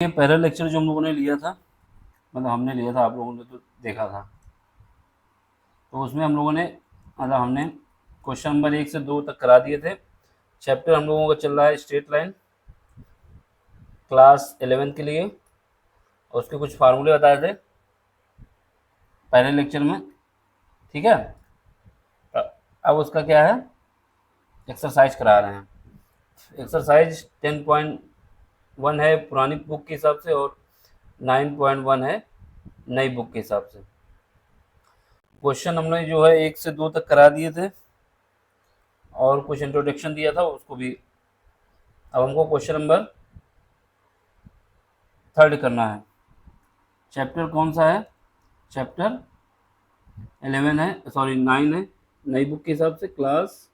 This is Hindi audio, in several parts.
ये पहला लेक्चर जो हम लोगों ने लिया था, मतलब हमने लिया था, आप लोगों ने तो देखा था। तो उसमें हम लोगों ने मतलब हमने क्वेश्चन नंबर 1 से 2 तक करा दिए थे। चैप्टर हम लोगों का चल रहा है स्ट्रेट लाइन, क्लास 11 के लिए, और उसके कुछ फार्मूले बताए थे पहले लेक्चर में। ठीक है, अब उसका क्या है, एक्सरसाइज करा रहे हैं। एक्सरसाइज 10.1 है पुरानी बुक के हिसाब से, और 9.1 है नई बुक के हिसाब से। क्वेश्चन हमने जो है 1 से 2 तक करा दिए थे, और कुछ इंट्रोडक्शन दिया था उसको भी। अब हमको क्वेश्चन नंबर 3 करना है। चैप्टर कौन सा है, चैप्टर 11 है, सॉरी 9 है नई बुक के हिसाब से, क्लास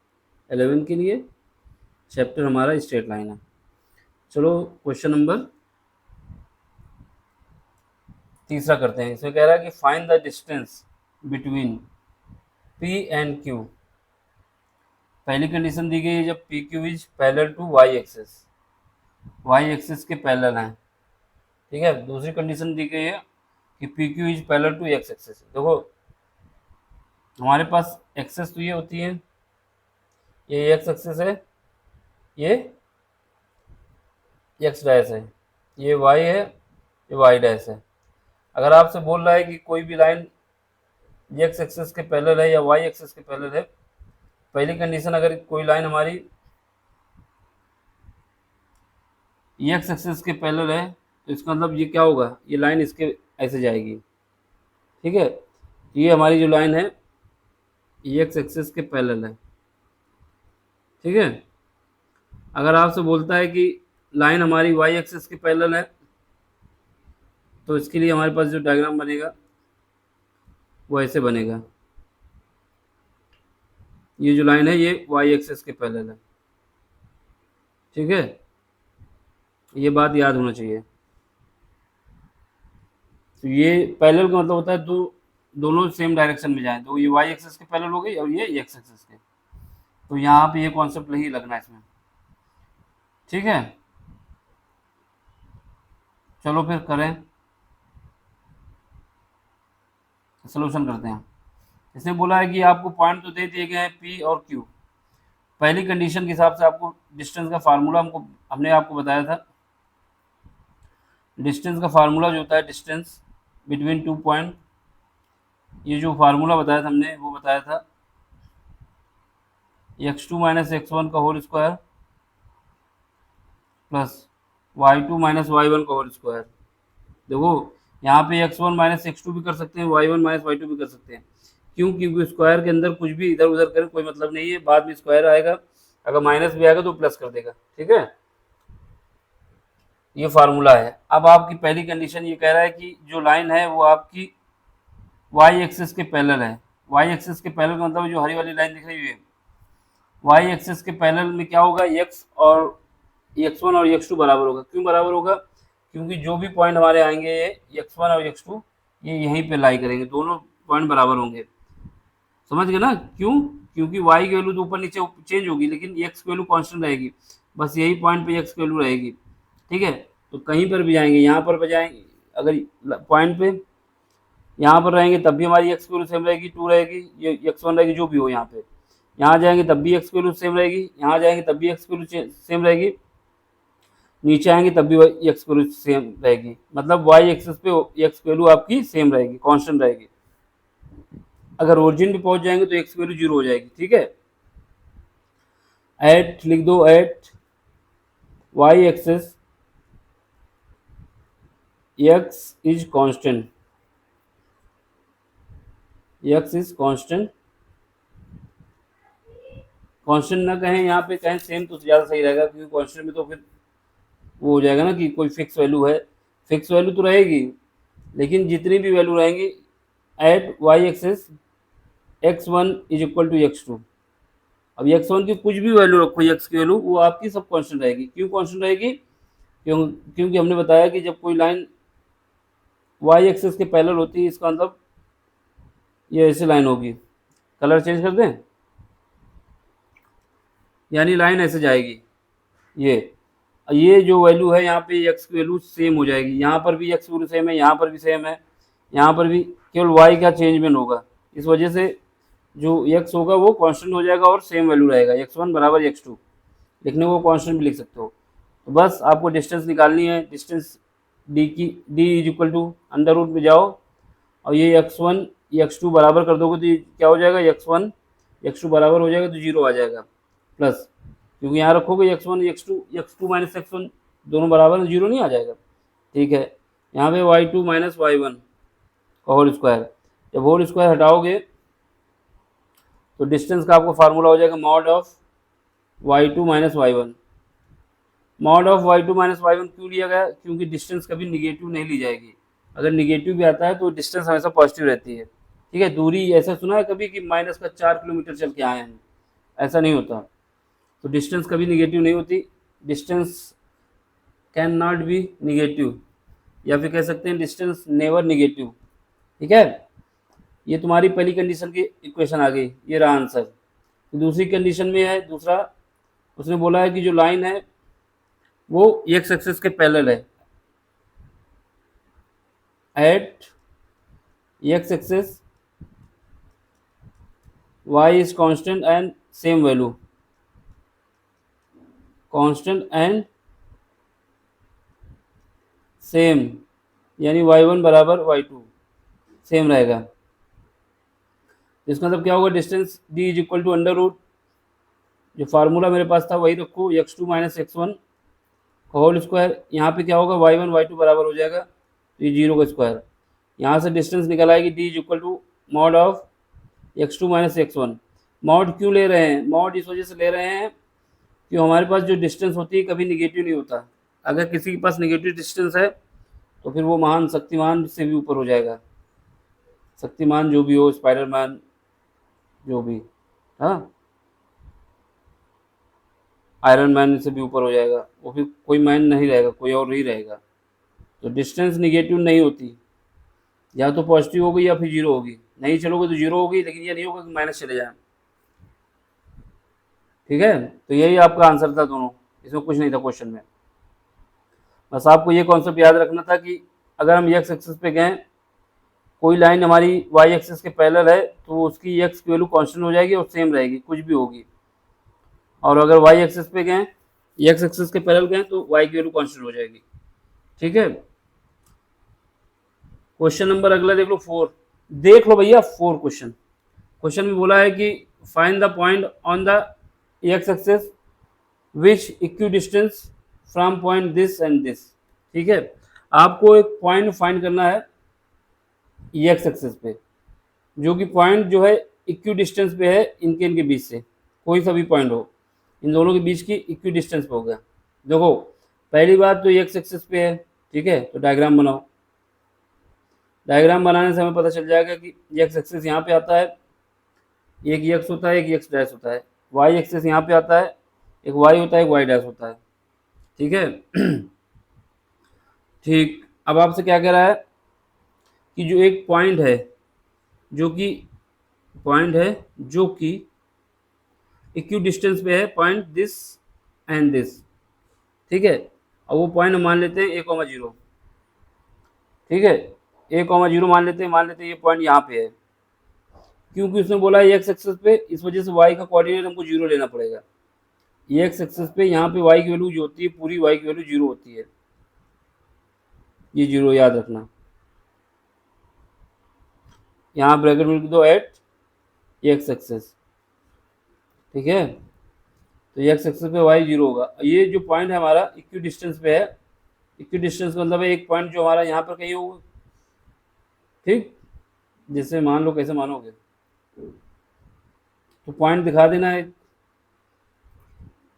11 के लिए चैप्टर हमारा स्ट्रेट लाइन है। चलो क्वेश्चन नंबर 3 करते हैं। इसमें कह रहा है कि find the distance between P and Q. पहली कंडीशन दी गई है जब P Q is parallel to y axis, y axis के पैरेलल हैं। ठीक है, दूसरी कंडीशन दी गई है कि P Q is parallel to x axis. देखो हमारे पास एक्सेस तो ये होती है, ये एक्स एक्सिस है, ये एक्स डैश है, ये वाई है, ये वाई डैश है। अगर आपसे बोल रहा है कि कोई भी लाइन एक्स एक्सिस के पैरेलल है या वाई एक्सिस के पैरेलल है, पहली कंडीशन अगर कोई लाइन हमारी एक्स एक्सिस के पैरेलल है तो इसका मतलब ये क्या होगा, ये लाइन इसके ऐसे जाएगी। ठीक है, ये हमारी जो लाइन है ये एक्स एक्सिस के पैरेलल है। ठीक है, अगर आपसे बोलता है कि लाइन हमारी वाई एक्सिस के पैरेलल है, तो इसके लिए हमारे पास जो डायग्राम बनेगा वो ऐसे बनेगा। ये जो लाइन है ये वाई एक्सिस के पैरेलल है। ठीक है, ये बात याद होना चाहिए। तो ये पैरेलल का मतलब होता है दोनों सेम डायरेक्शन में जाएं, तो ये वाई एक्सिस के पैरेलल हो गई और ये एक्स एक्सिस के। तो यहाँ पे ये कॉन्सेप्ट नहीं लगना इसमें। ठीक है, चलो फिर करें, सोल्यूशन करते हैं। इसने बोला है कि आपको पॉइंट तो दे दिए गए हैं पी और क्यू। पहली कंडीशन के हिसाब से आपको डिस्टेंस का फार्मूला हमने आपको बताया था। डिस्टेंस का फार्मूला जो होता है, डिस्टेंस बिटवीन 2 पॉइंट, ये जो फार्मूला बताया था हमने वो बताया था x2 माइनस x1 का whole square plus y2 minus y1 का होल स्क्वायर। देखो यहाँ पे x1 माइनस x2 भी कर सकते हैं, y1 माइनस y2 भी कर सकते हैं। क्यों, क्योंकि स्क्वायर के अंदर कुछ भी इधर उधर करें कोई मतलब नहीं है, बाद में स्क्वायर आएगा, अगर माइनस भी आएगा तो प्लस कर देगा। ठीक है, ये फार्मूला है। अब आपकी पहली कंडीशन ये कह रहा है कि जो लाइन है वो आपकी वाई एक्सिस के पैरेलल है। वाई एक्सिस के पैरेलल का मतलब जो हरी वाली लाइन दिख रही है, वाई एक्सिस के पैरेलल में क्या होगा, एक्स और x1 और x2 बराबर होगा। क्यों बराबर होगा, क्योंकि जो भी पॉइंट हमारे आएंगे ये x1 और x2 ये यहीं पे लाई करेंगे, दोनों पॉइंट बराबर होंगे। समझ गए ना, क्यों, क्योंकि y की वैल्यू तो ऊपर नीचे चेंज होगी लेकिन x की वैल्यू कांस्टेंट रहेगी, बस यही पॉइंट पे x की वैल्यू रहेगी। ठीक है, तो कहीं पर भी जाएंगे, यहाँ पर बजाएंगे अगर पॉइंट पे यहाँ पर रहेंगे तब भी हमारी x की वैल्यू सेम रहेगी, 2 रहेगी, ये x1 रहेगी, जो भी हो। यहाँ पे यहाँ जाएंगे तब भी x की वैल्यू सेम रहेगी, यहाँ जाएंगे तब भी x की वैल्यू सेम रहेगी, नीचे आएंगे तब भी एक्स की वैल्यू सेम रहेगी। मतलब वाई एक्सिस पे एक्स की वैल्यू आपकी सेम रहेगी, कांस्टेंट रहेगी। अगर ओरिजिन पे पहुंच जाएंगे तो एक्स की वैल्यू 0 हो जाएगी। ठीक है, एट लिख दो, at y axis x is constant, x is constant. Constant ना कहें, यहाँ पे कहें सेम तो ज़्यादा सही रहेगा, क्योंकि कांस्टेंट में तो फिर वो हो जाएगा ना कि कोई फिक्स वैल्यू है। फिक्स वैल्यू तो रहेगी लेकिन जितनी भी वैल्यू रहेंगी at y axis x1 is equal to x2। अब x1 की कुछ भी वैल्यू रखो, x की वैल्यू वो आपकी सब कांस्टेंट रहेगी। क्यों कांस्टेंट रहेगी, क्योंकि हमने बताया कि जब कोई लाइन y एक्सिस के पैरेलल होती है, इसका मतलब ये ऐसी लाइन होगी। कलर चेंज कर दें, यानी लाइन ऐसे जाएगी ये, ये जो वैल्यू है यहाँ पे x की वैल्यू सेम हो जाएगी, यहाँ पर भी x की वैल्यू सेम है, यहाँ पर भी सेम है, यहाँ पर भी, केवल y का चेंजमेंट होगा। इस वजह से जो x होगा वो कांस्टेंट हो जाएगा और सेम वैल्यू रहेगा, x1 बराबर x2, लिखने को कांस्टेंट भी लिख सकते हो। तो बस आपको डिस्टेंस निकालनी है, डिस्टेंस d की d is equal to under root में जाओ और ये x1 x2 बराबर कर दोगे तो ये क्या हो जाएगा, x1 x2 बराबर हो जाएगा तो 0 आ जाएगा प्लस, क्योंकि यहाँ रखोगे x1 x2 माइनस x1 दोनों बराबर, 0 नहीं आ जाएगा। ठीक है, यहाँ पे y2 माइनस y1 का होल स्क्वायर, जब होल स्क्वायर हटाओगे तो डिस्टेंस का आपको फार्मूला हो जाएगा mod of y2 minus y one. Mod of y2 minus y one क्यों लिया गया, क्योंकि डिस्टेंस कभी निगेटिव नहीं ली जाएगी, अगर निगेटिव भी आता है तो डिस्टेंस हमेशा पॉजिटिव रहती है। ठीक है, दूरी ऐसा सुना है कभी कि माइनस का 4 किलोमीटर चल के आए हैं, ऐसा नहीं होता। तो डिस्टेंस कभी निगेटिव नहीं होती, distance can not be negative, या फिर कह सकते हैं डिस्टेंस नेवर निगेटिव। ठीक है, ये तुम्हारी पहली कंडीशन की इक्वेशन आ गई, ये रहा आंसर। तो दूसरी कंडीशन में है, दूसरा उसने बोला है कि जो लाइन है वो एक्स एक्सिस के पैरेलल है, at x axis y is constant and same value, constant and same, यानी y1 बराबर y2 सेम रहेगा। इसका मतलब क्या होगा, distance d is equal to under root, जो फार्मूला मेरे पास था वही रखो, x2 minus x1 whole square, यहाँ पे क्या होगा y1 y2 बराबर हो जाएगा, तो ये 0 का स्क्वायर, यहाँ से डिस्टेंस निकल आएगी d is equal to mod of x2 minus x1। Mod क्यों ले रहे हैं, मॉड इस वजह से ले रहे हैं कि हमारे पास जो डिस्टेंस होती है कभी निगेटिव नहीं होता, अगर किसी के पास निगेटिव डिस्टेंस है तो फिर वो महान शक्तिमान से भी ऊपर हो जाएगा, शक्तिमान जो भी हो, स्पाइडरमैन जो भी, हाँ आयरन मैन से भी ऊपर हो जाएगा, वो फिर कोई मैन नहीं रहेगा, कोई और ही रहेगा। तो डिस्टेंस निगेटिव नहीं होती, या तो पॉजिटिव होगी या फिर 0 होगी, नहीं चलोगे तो 0 होगी, लेकिन ये नहीं होगा कि माइनस चले जाए। ठीक है, तो यही आपका आंसर था दोनों, इसमें कुछ नहीं था क्वेश्चन में। बस आपको ये कॉन्सेप्ट याद रखना था कि अगर हम एक्स एक्सिस पे गए, कोई लाइन हमारी वाई एक्सिस के पैरेलल है तो उसकी एक्स की वैल्यू कांस्टेंट हो जाएगी और सेम रहेगी, कुछ भी होगी। और अगर वाई एक्सिस पे गए, एक्स एक्सिस के पैरेलल गए तो वाई की वैल्यू कांस्टेंट हो जाएगी। ठीक है, क्वेश्चन नंबर अगला देख लो 4, देख लो भैया 4 क्वेश्चन। क्वेश्चन में बोला है कि find the point on the x axis which equi distance from point this and this. ठीक है, आपको एक पॉइंट फाइंड करना है एक्स एक्सिस पे, जो कि पॉइंट जो है इक्वी डिस्टेंस पे है इनके बीच से, कोई सा भी पॉइंट हो, इन दोनों के बीच की इक्वी डिस्टेंस पे होगा। देखो पहली बात तो एक्स एक्सिस पे है, ठीक है, तो डायग्राम बनाओ। डायग्राम बनाने से हमें पता चल जाएगा कि एक्स एक्सिस यहाँ पे आता है, एक एक्स होता है, एक एक्स डैश होता है, वाई एक्सिस यहाँ पे आता है, एक वाई होता है, एक वाई डैश होता है। ठीक है ठीक, अब आपसे क्या कह रहा है कि जो एक पॉइंट है, जो कि पॉइंट है जो कि इक्वी डिस्टेंस पे है पॉइंट दिस एंड दिस। ठीक है, अब वो पॉइंट मान लेते हैं a,0। ठीक है, a,0 मान लेते हैं ये पॉइंट यहाँ पे है, क्योंकि उसने बोला है एक्स एक्सिस पे, इस वजह से y का कोऑर्डिनेट हमको 0 लेना पड़ेगा। एक्स एक्सिस पे यहाँ पे y की वैल्यू जो होती है, पूरी y की वैल्यू 0 होती है, ये 0 याद रखना। यहाँ ब्रैकेट में लिख दो एट एक्स एक्सिस। ठीक है, तो एक्स एक्सिस पे y 0 होगा। ये जो पॉइंट है हमारा इक्वी डिस्टेंस पे है, इक्वी डिस्टेंस का मतलब है एक पॉइंट जो हमारा यहाँ पर कहीं होगा। ठीक, जैसे मान लो, कैसे मानोगे, तो पॉइंट दिखा देना है।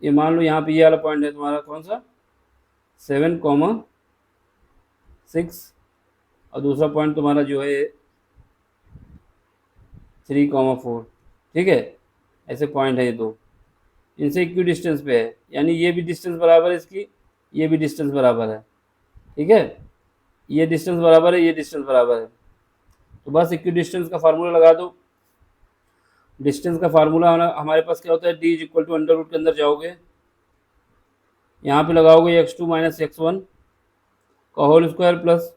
ये मान लो यहाँ पे ये वाला पॉइंट है तुम्हारा, कौन सा 7,6, और दूसरा पॉइंट तुम्हारा जो है 3,4। ठीक है, ऐसे पॉइंट है ये दो, इनसे इक्वी डिस्टेंस पे है, यानी ये भी डिस्टेंस बराबर है इसकी, ये भी डिस्टेंस बराबर है। ठीक है, ये डिस्टेंस बराबर है, ये डिस्टेंस बराबर है, तो बस इक्वी डिस्टेंस का फार्मूला लगा दो। डिस्टेंस का फार्मूला हमारे पास क्या होता है, d is equal to under root के अंदर जाओगे यहाँ पे लगाओगे x2 माइनस x1 का whole square plus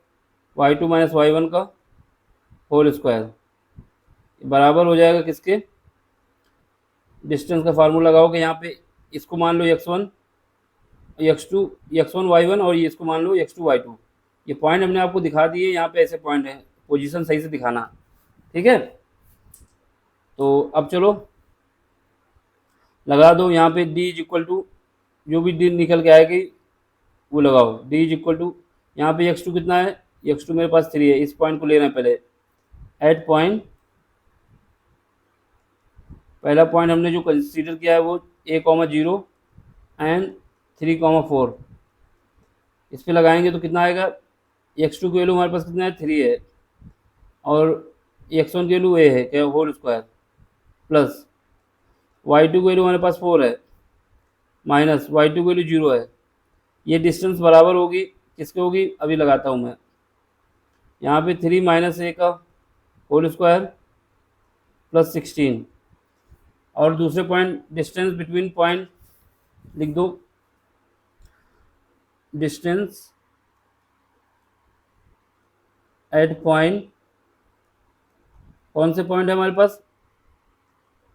y2 minus y1 का होल स्क्वायर बराबर हो जाएगा किसके, डिस्टेंस का फार्मूला लगाओगे यहाँ पे, इसको मान लो x1 x2 x1 y1 और ये इसको मान लो x2 y2। ये पॉइंट हमने आपको दिखा दिए, यहाँ पे ऐसे पॉइंट है, पोजीशन सही से दिखाना, ठीक है। तो अब चलो लगा दो यहाँ पे d इज इक्वल टू, जो भी d निकल के आएगी वो लगाओ, d इज इक्वल टू, यहाँ पे x2 कितना है, x2 मेरे पास 3 है, इस पॉइंट को लेना है पहले, एट पॉइंट, पहला पॉइंट हमने जो कंसीडर किया है वो a,0 एंड 3,4, इस पे लगाएंगे तो कितना आएगा, x2 की वैल्यू हमारे पास कितना है 3 है, और x1 की वैल्यू a है क्या, होल स्क्वायर, प्लस y2 की वैल्यू हमारे पास 4 है, माइनस y2 की वैल्यू 0 है। ये डिस्टेंस बराबर होगी किसके होगी, अभी लगाता हूँ मैं, यहाँ पे 3 माइनस a का होल स्क्वायर प्लस 16, और दूसरे पॉइंट डिस्टेंस बिटवीन पॉइंट लिख दो, डिस्टेंस एट पॉइंट, कौन से पॉइंट है हमारे पास,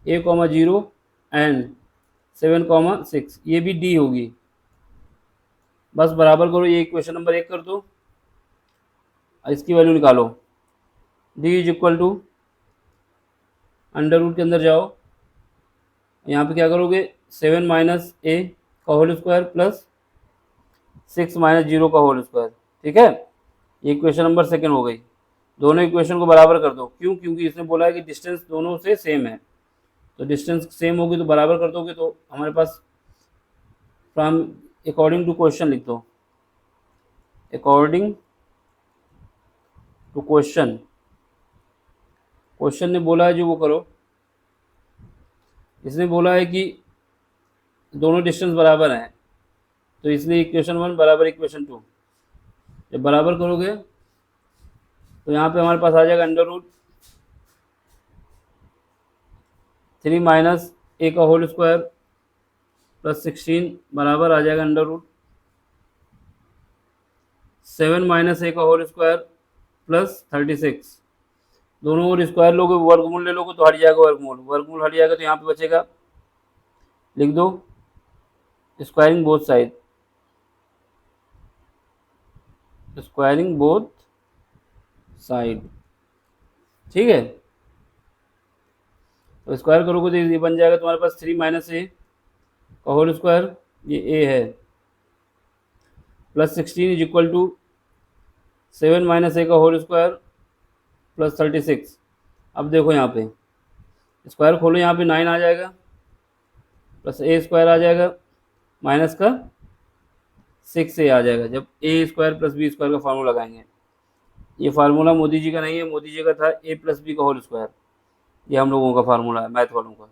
a,0 एंड 7,6, ये भी d होगी, बस बराबर करो, ये इक्वेशन नंबर 1 कर दो, इसकी वैल्यू निकालो, d is equal to, under root के अंदर जाओ, यहाँ पे क्या करोगे 7 माइनस a का होल स्क्वायर प्लस 6 माइनस 0 का होल स्क्वायर, ठीक है। ये इक्वेशन नंबर 2 हो गई, दोनों इक्वेशन को बराबर कर दो, क्यों, क्योंकि इसने बोला है कि डिस्टेंस दोनों से सेम है, तो डिस्टेंस सेम होगी तो बराबर कर दोगे, तो हमारे पास फ्रॉम अकॉर्डिंग टू क्वेश्चन लिख दो, अकॉर्डिंग टू क्वेश्चन, क्वेश्चन ने बोला है जो वो करो, इसने बोला है कि दोनों डिस्टेंस बराबर हैं, तो इसलिए इक्वेशन 1 बराबर इक्वेशन 2, जब बराबर करोगे तो यहाँ पे हमारे पास आ जाएगा अंडर रूट 3 माइनस a का होल स्क्वायर प्लस 16 बराबर आ जाएगा अंडर रूट 7 माइनस a का होल स्क्वायर प्लस 36, दोनों ओर स्क्वायर लोगे, वर्गमूल ले लोगे तो हट जाएगा वर्गमूल, वर्गमूल हट जाएगा तो यहाँ पे बचेगा, लिख दो squaring both side, squaring both side, ठीक है। तो स्क्वायर करोगे तो ये बन जाएगा तुम्हारे पास 3 माइनस a का होल स्क्वायर, ये a है, plus 16 is equal to 7 minus a का होल स्क्वायर प्लस 36। अब देखो यहाँ पे स्क्वायर खोलो, यहाँ पे 9 आ जाएगा, प्लस a स्क्वायर आ जाएगा, माइनस का 6a आ जाएगा, जब a square plus b square का फार्मूला लगाएंगे। ये फार्मूला मोदी जी का नहीं है, मोदी जी का था a प्लस बी का होल स्क्वायर, ये हम लोगों का फार्मूला है मैथ वालों का।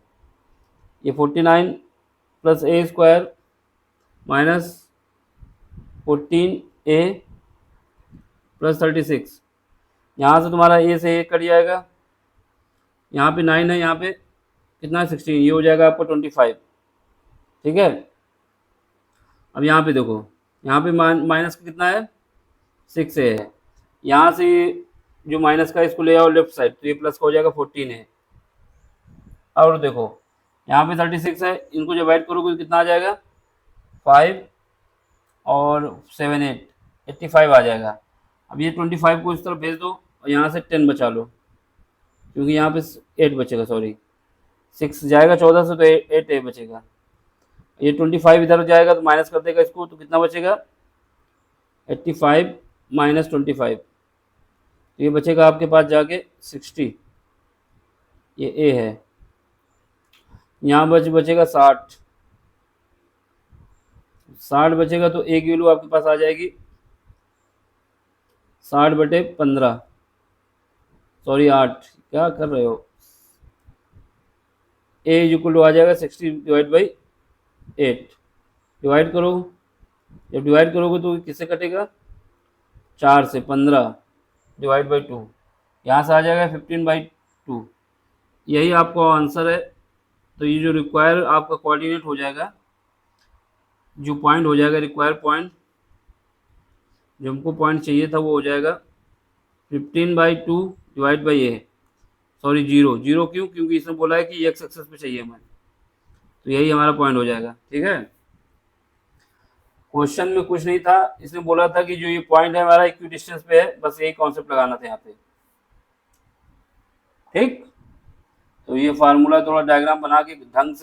ये 49 plus a square minus 14a plus 36, यहाँ से तुम्हारा a से a कट जाएगा, यहाँ पे 9 है, यहाँ पे कितना है 16, ये हो जाएगा आपको 25, ठीक है। अब यहाँ पे देखो, यहाँ पे माइनस का कितना है 6a है, यहाँ से जो माइनस का इसको ले आओ लेफ्ट साइड, तो ये प्लस का हो जाएगा 14 है। और देखो यहाँ पे 36 है, इनको डिवाइड करोगे तो कितना आ जाएगा 5 और 7 8 85 आ जाएगा। अब ये 25 को इस तरफ भेज दो और यहाँ से 10 बचा लो, क्योंकि यहाँ पे 8 बचेगा, सॉरी 6 जाएगा 14 से, तो 8 बचेगा। ये 25 इधर जाएगा तो माइनस कर देगा इसको, तो कितना बचेगा 85 माइनस 25, तो ये बचेगा आपके पास जाके 60, ये ए है। यहाँ बचेगा 60 बचेगा, तो ए की वैल्यू आपके पास आ जाएगी 60/15, सॉरी 8, क्या कर रहे हो, ए इज इक्वल टू आ जाएगा 60 डिवाइड बाई 8, डिवाइड करो, जब डिवाइड करोगे तो किससे कटेगा 4 से, 15 डिवाइड बाई 2, यहाँ से आ जाएगा 15/2, यही आपका आंसर है। तो ये जो रिक्वायर आपका कोऑर्डिनेट हो जाएगा जो पॉइंट हो जाएगा रिक्वायर पॉइंट, जो हमको पॉइंट चाहिए था वो हो जाएगा 15/2 divide by A, sorry zero, zero क्यों, क्योंकि इसने बोला है कि एक्स एक्सेस पे चाहिए हमें, तो यही हमारा पॉइंट हो जाएगा। ठीक है, क्वेश्चन में कुछ नहीं था, इसने बोला था कि जो ये पॉइंट है हमारा इक्वी डिस्टेंस पे है, बस यही कॉन्सेप्ट लगाना था यहाँ पे। ठीक, तो ये फार्मूला थोड़ा डायग्राम बना के ढंग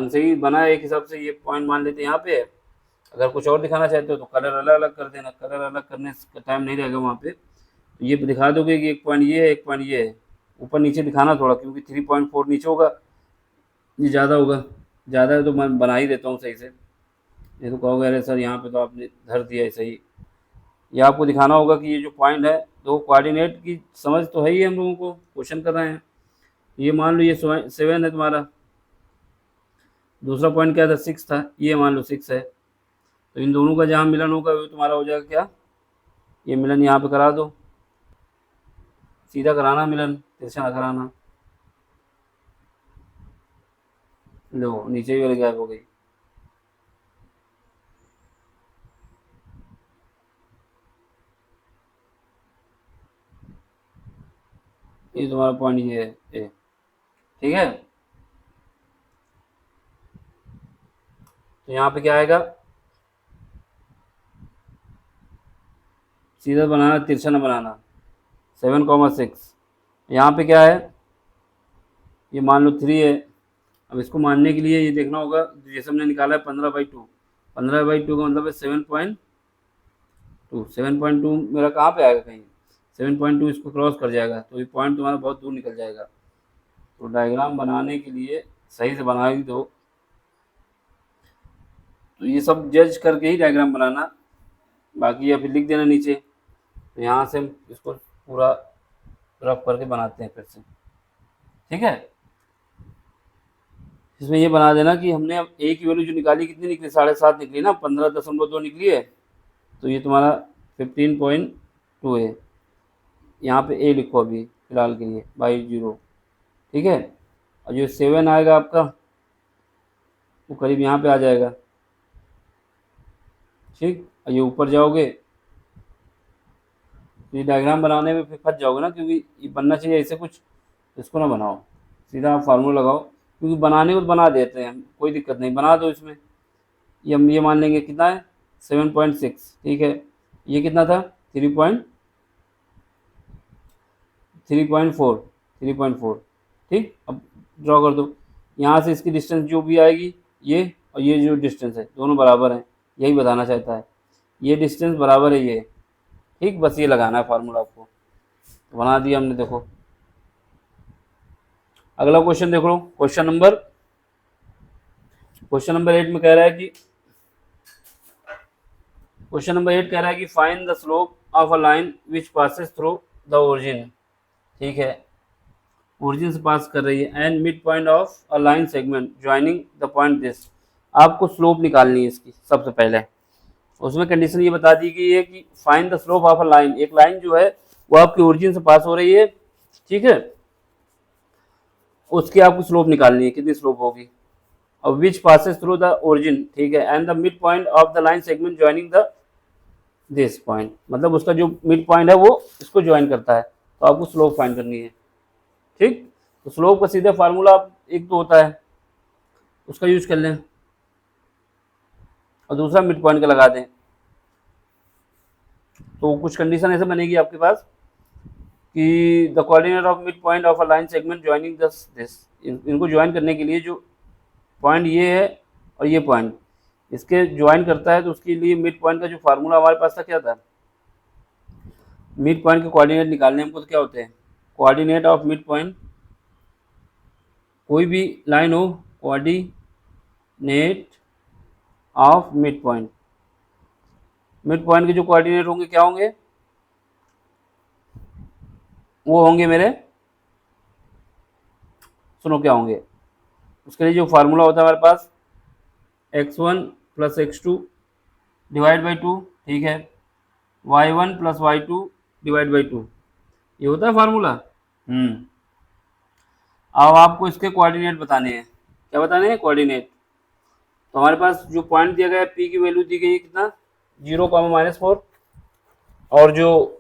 से ही बना है, एक हिसाब से ये पॉइंट मान लेते हैं यहाँ पे। अगर कुछ और दिखाना चाहते हो तो कलर अलग अलग कर देना, कलर अलग करने का टाइम नहीं रहेगा वहाँ पे, तो ये दिखा दोगे कि एक पॉइंट ये है, एक पॉइंट ये है, ऊपर नीचे दिखाना थोड़ा, क्योंकि 3.4 नीचे होगा, ये ज़्यादा होगा, ज़्यादा है तो मैं बना ही देता हूँ सही से, ये तो कहोगे अरे सर यहाँ पे तो आपने धर दिया है सही। ये आपको दिखाना होगा कि ये जो पॉइंट है, दो कोऑर्डिनेट की समझ तो है ही, हम लोगों को क्वेश्चन कर रहे हैं। ये मान लो ये 7 है तुम्हारा, दूसरा पॉइंट क्या था, 6 था, ये मान लो 6 है, तो इन दोनों का जहाँ मिलन होगा वो तुम्हारा हो जाएगा क्या, ये मिलन यहाँ पे करा दो, सीधा कराना मिलन, तिरछा ना कराना। लो नीचे भी वाली गायब हो गई, ये तुम्हारा पॉइंट ये है ए। ठीक है, तो यहाँ पे क्या आएगा, सीधा बनाना, तिरछा ना बनाना, 7,6। यहाँ पे क्या है, ये मान लो 3 है, अब इसको मानने के लिए ये देखना होगा, जैसे हमने निकाला है 15/2, 15/2 का मतलब है 7.2, 7.2 मेरा कहाँ पे आएगा, कहीं 7.2 इसको क्रॉस कर जाएगा, तो ये पॉइंट तुम्हारा बहुत दूर निकल जाएगा। तो डायग्राम बनाने के लिए सही से बना ही दो, तो ये सब जज करके ही डायग्राम बनाना, बाकी या फिर लिख देना नीचे। तो यहाँ से हम इसको पूरा रफ करके बनाते हैं फिर से। ठीक है, इसमें ये बना देना कि हमने अब ए की वैल्यू जो निकाली कितनी निकली, 7.5 निकली ना, 15.2 निकली है, तो ये तुम्हारा 15.2 है, यहाँ पे ए लिखो अभी फिलहाल के लिए बाई 0। ठीक है, और जो 7 आएगा आपका वो करीब यहाँ पे आ जाएगा। ठीक, और ये ऊपर जाओगे तो ये डायग्राम बनाने में फिर फंस जाओगे ना, क्योंकि ये बनना चाहिए ऐसे कुछ, इसको ना बनाओ, सीधा आप फार्मूला लगाओ, क्योंकि बनाने को तो बना देते हैं, कोई दिक्कत नहीं, बना दो इसमें। ये हम ये मान लेंगे कितना है, 7.6। ठीक है, ये कितना था, 3.4। ठीक, अब ड्रॉ कर दो, यहाँ से इसकी डिस्टेंस जो भी आएगी, ये और ये जो डिस्टेंस है दोनों बराबर हैं, यही बताना चाहता है, ये डिस्टेंस बराबर है ये। ठीक, बस ये लगाना है फार्मूला आपको, तो बना दिया हमने। देखो अगला क्वेश्चन देख लो, क्वेश्चन नंबर 8 में कह रहा है कि क्वेश्चन नंबर 8 कह रहा है कि find the slope of a line which passes through the origin. ठीक है, ओरिजिन से पास कर रही है, and mid point of a line segment joining the point this. आपको स्लोप निकालनी है इसकी सबसे पहले, उसमें कंडीशन ये बता दी गई है कि find the slope of a line, एक लाइन जो है वो आपकी ओरिजिन से पास हो रही है। ठीक है, उसकी आपको स्लोप निकालनी है, कितनी स्लोप होगी, और विच पासेस थ्रू द ओरिजिन। ठीक है, and the mid point of the line segment joining the this point, मतलब उसका जो मिड पॉइंट है वो इसको ज्वाइन करता है, तो आपको स्लोप फाइंड करनी है। ठीक, तो स्लोप का सीधा फार्मूला एक तो होता है, उसका यूज कर लें, और दूसरा मिड पॉइंट का लगा दें। तो कुछ कंडीशन ऐसे बनेगी आपके पास कि the coordinate of mid point of a line segment joining this, इनको ज्वाइन करने के लिए जो पॉइंट ये है और ये पॉइंट इसके ज्वाइन करता है, तो उसके लिए मिड पॉइंट का जो फार्मूला हमारे पास था क्या था, मिड पॉइंट के कोऑर्डिनेट निकालने हमको तो क्या होते हैं, कोऑर्डिनेट ऑफ मिड पॉइंट, कोई भी लाइन हो, coordinate of mid point, mid point के जो कोऑर्डिनेट होंगे क्या होंगे, वो होंगे मेरे, सुनो क्या होंगे, उसके लिए जो फार्मूला होता है हमारे पास x1 plus x2 divide by 2। ठीक है, y1 plus y2 divide by 2, ये होता है फार्मूला। अब आपको इसके कोऑर्डिनेट बताने हैं, क्या बताने हैं, कोऑर्डिनेट। तो हमारे पास जो पॉइंट दिया गया है पी की वैल्यू दी गई है कितना 0, -4 और जो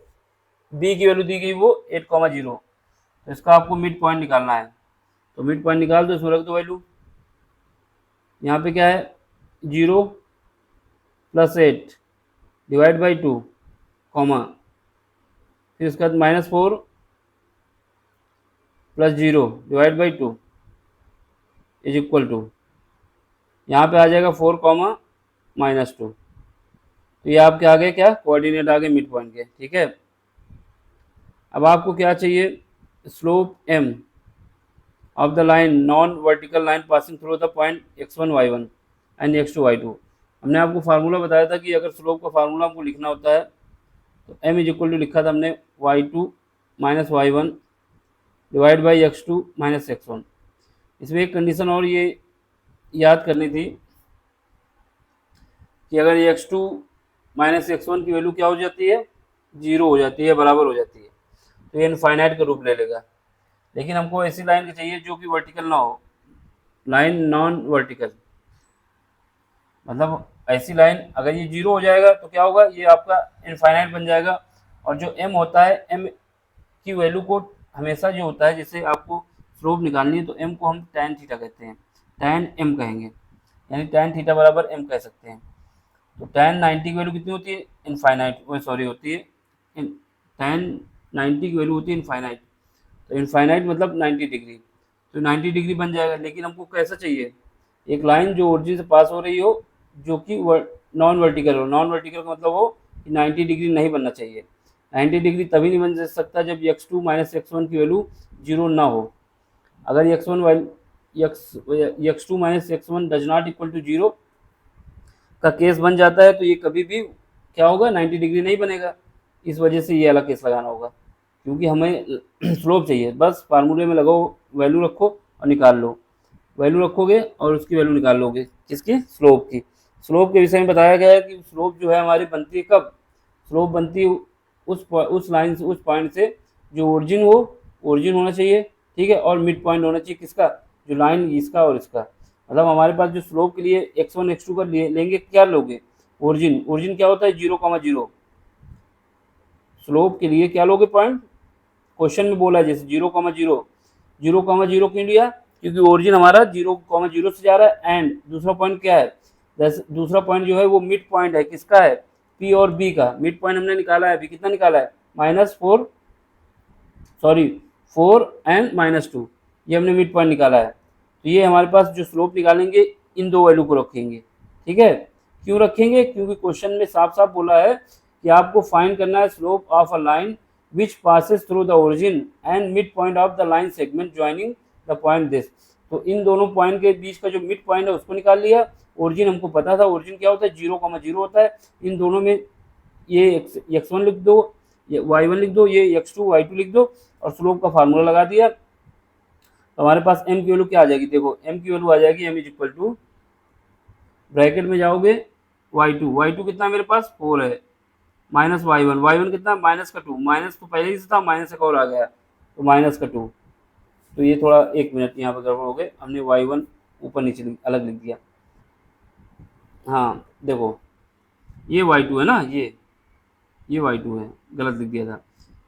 बी की वैल्यू दी गई वो 8, 0। तो इसका आपको मिड पॉइंट निकालना है। तो मिड पॉइंट निकाल दो, इसमें रख दो वैल्यू। यहाँ पे क्या है 0 + 8 डिवाइड बाई 2 कॉमा फिर उसके बाद -4 + 0 divide by 2 is equal to, यहाँ पे आ जाएगा 4, -2। तो ये आपके आ गए क्या कोऑर्डिनेट आ गए मिड पॉइंट के। ठीक है, अब आपको क्या चाहिए slope m of the line non vertical line passing through the point x1 y1 and x2 y2। हमने आपको फार्मूला बताया था कि अगर स्लोप का फार्मूला हमको लिखना होता है तो m इज इक्वल टू लिखा था हमने y2 - y1 divide by x2 - x1। इसमें एक कंडीशन और ये याद करनी थी कि अगर ये x2 - x1 की वैल्यू क्या हो जाती है 0 हो जाती है, बराबर हो जाती है, तो ये इनफाइनाइट का रूप ले लेगा। लेकिन हमको ऐसी लाइन की चाहिए जो कि वर्टिकल ना हो, लाइन नॉन वर्टिकल, मतलब ऐसी लाइन अगर ये 0 हो जाएगा तो क्या होगा ये आपका इनफाइनाइट बन जाएगा। और जो m होता है m की वैल्यू को हमेशा जो होता है, जैसे आपको स्लोप निकालनी है तो m को हम tan थीटा कहते हैं, tan m कहेंगे, यानी tan थीटा बराबर m कह सकते हैं। तो tan 90 की वैल्यू कितनी होती है इनफाइनाइट, वो सॉरी होती है tan 90 की वैल्यू होती है इनफाइनाइट। तो इनफाइनाइट मतलब 90 डिग्री, तो 90 डिग्री बन जाएगा। लेकिन हमको कैसा चाहिए एक लाइन जो ओरिजिन से पास हो रही हो जो कि नॉन वर्टिकल हो। नॉन वर्टिकल का मतलब हो कि 90 डिग्री नहीं बनना चाहिए। 90 डिग्री तभी नहीं बन सकता जब x2 - x1 की वैल्यू 0 ना हो। अगर x2 - x1 does not equal to 0 का केस बन जाता है तो ये कभी भी क्या होगा 90 डिग्री नहीं बनेगा। इस वजह से ये वाला केस लगाना होगा, क्योंकि हमें स्लोप चाहिए। बस फार्मूले में लगाओ, वैल्यू रखो और निकाल लो, वैल्यू रखोगे और उसकी वैल्यू निकाल लोगे किसकी स्लोप की। स्लोप के विषय में बताया गया है कि स्लोप जो है हमारी बनती है कब, स्लोप बनती है उस लाइन से, उस पॉइंट से जो ओरिजिन हो, ओरिजिन होना चाहिए, ठीक है, और मिड पॉइंट होना चाहिए किसका, जो लाइन इसका और इसका। मतलब हमारे पास जो स्लोप के लिए x1 x2 का लेंगे, क्या लोगे ओरिजिन, ओरिजिन क्या होता है 0, 0। स्लोप के लिए क्या लोगे पॉइंट, क्वेश्चन में बोला है जैसे 0, 0, 0, 0 क्यों लिया, क्योंकि ओरिजिन हमारा 0, 0 से जा रहा है। एंड दूसरा पॉइंट क्या है, दूसरा पॉइंट जो है वो मिड पॉइंट है किसका है पी और बी का। मिड पॉइंट हमने निकाला है, अभी कितना निकाला है -4 एंड -2, ये हमने मिड पॉइंट निकाला है। तो ये हमारे पास जो स्लोप निकालेंगे इन दो वैल्यू को रखेंगे। ठीक है, क्यों रखेंगे, क्योंकि क्वेश्चन में साफ साफ बोला है कि आपको फाइंड करना है slope of a line which passes through the origin and midpoint of the line segment joining the point this। तो इन दोनों पॉइंट के बीच का जो मिड पॉइंट है उसको निकाल लिया। ओरिजिन हमको पता था, ओरिजिन क्या होता है 0, 0 होता है। इन दोनों में ये x1 लिख दो, ये y1 लिख दो, ये x2 y2 लिख दो और स्लोप का फार्मूला लगा दिया। तो हमारे पास m की वैल्यू क्या आ जाएगी, देखो m की वैल्यू आ जाएगी m is equal to, bracket में जाओगे y2 कितना मेरे पास 4 है, -y1 कितना -2, माइनस तो पहले ही से था, माइनस एक और आ गया तो -2। तो ये थोड़ा 1 मिनट यहाँ पर गड़बड़ हो गए, हमने y1 ऊपर नीचे अलग लिख दिया। हाँ देखो ये y2 है ना, ये y2 है, गलत लिख दिया था।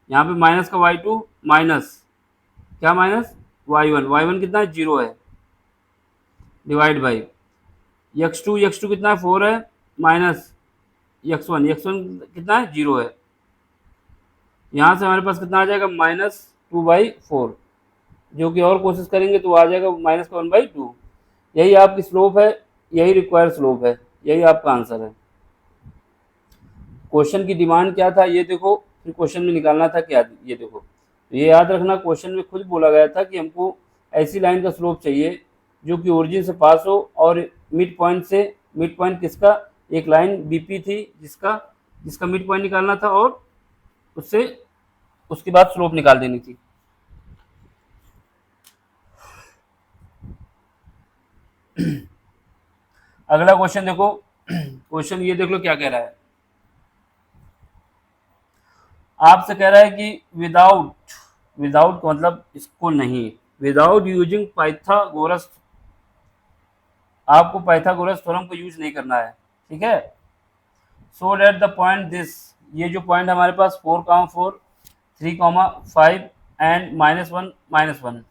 यहाँ पे माइनस का y2 माइनस क्या माइनस y1 कितना है 0 है, डिवाइड बाई x2 कितना है 4 है, माइनस x1 कितना है 0 है। यहाँ से हमारे पास कितना आ जाएगा -2/4, जो कि और कोशिश करेंगे तो आ जाएगा -1/2। यही आपकी स्लोप है, यही रिक्वायर्ड स्लोप है, यही आपका आंसर है। क्वेश्चन की डिमांड क्या था ये देखो, फिर क्वेश्चन में निकालना था क्या, ये देखो। तो ये याद रखना क्वेश्चन में खुद बोला गया था कि हमको ऐसी लाइन का स्लोप चाहिए जो कि ओरिजिन से पास हो और मिड पॉइंट किसका, एक लाइन बीपी थी जिसका मिड पॉइंट निकालना था और उससे उसके बाद स्लोप निकाल देनी थी। अगला क्वेश्चन देखो, क्वेश्चन ये देख लो क्या कह रहा है। आपसे कह रहा है कि विदाउट का मतलब इसको नहीं, विदाउट यूजिंग पाइथागोरस आपको पाइथागोरस थ्योरम को यूज नहीं करना है, ठीक है। So that the point this, ये जो पॉइंट हमारे पास 4,4 3,5 and -1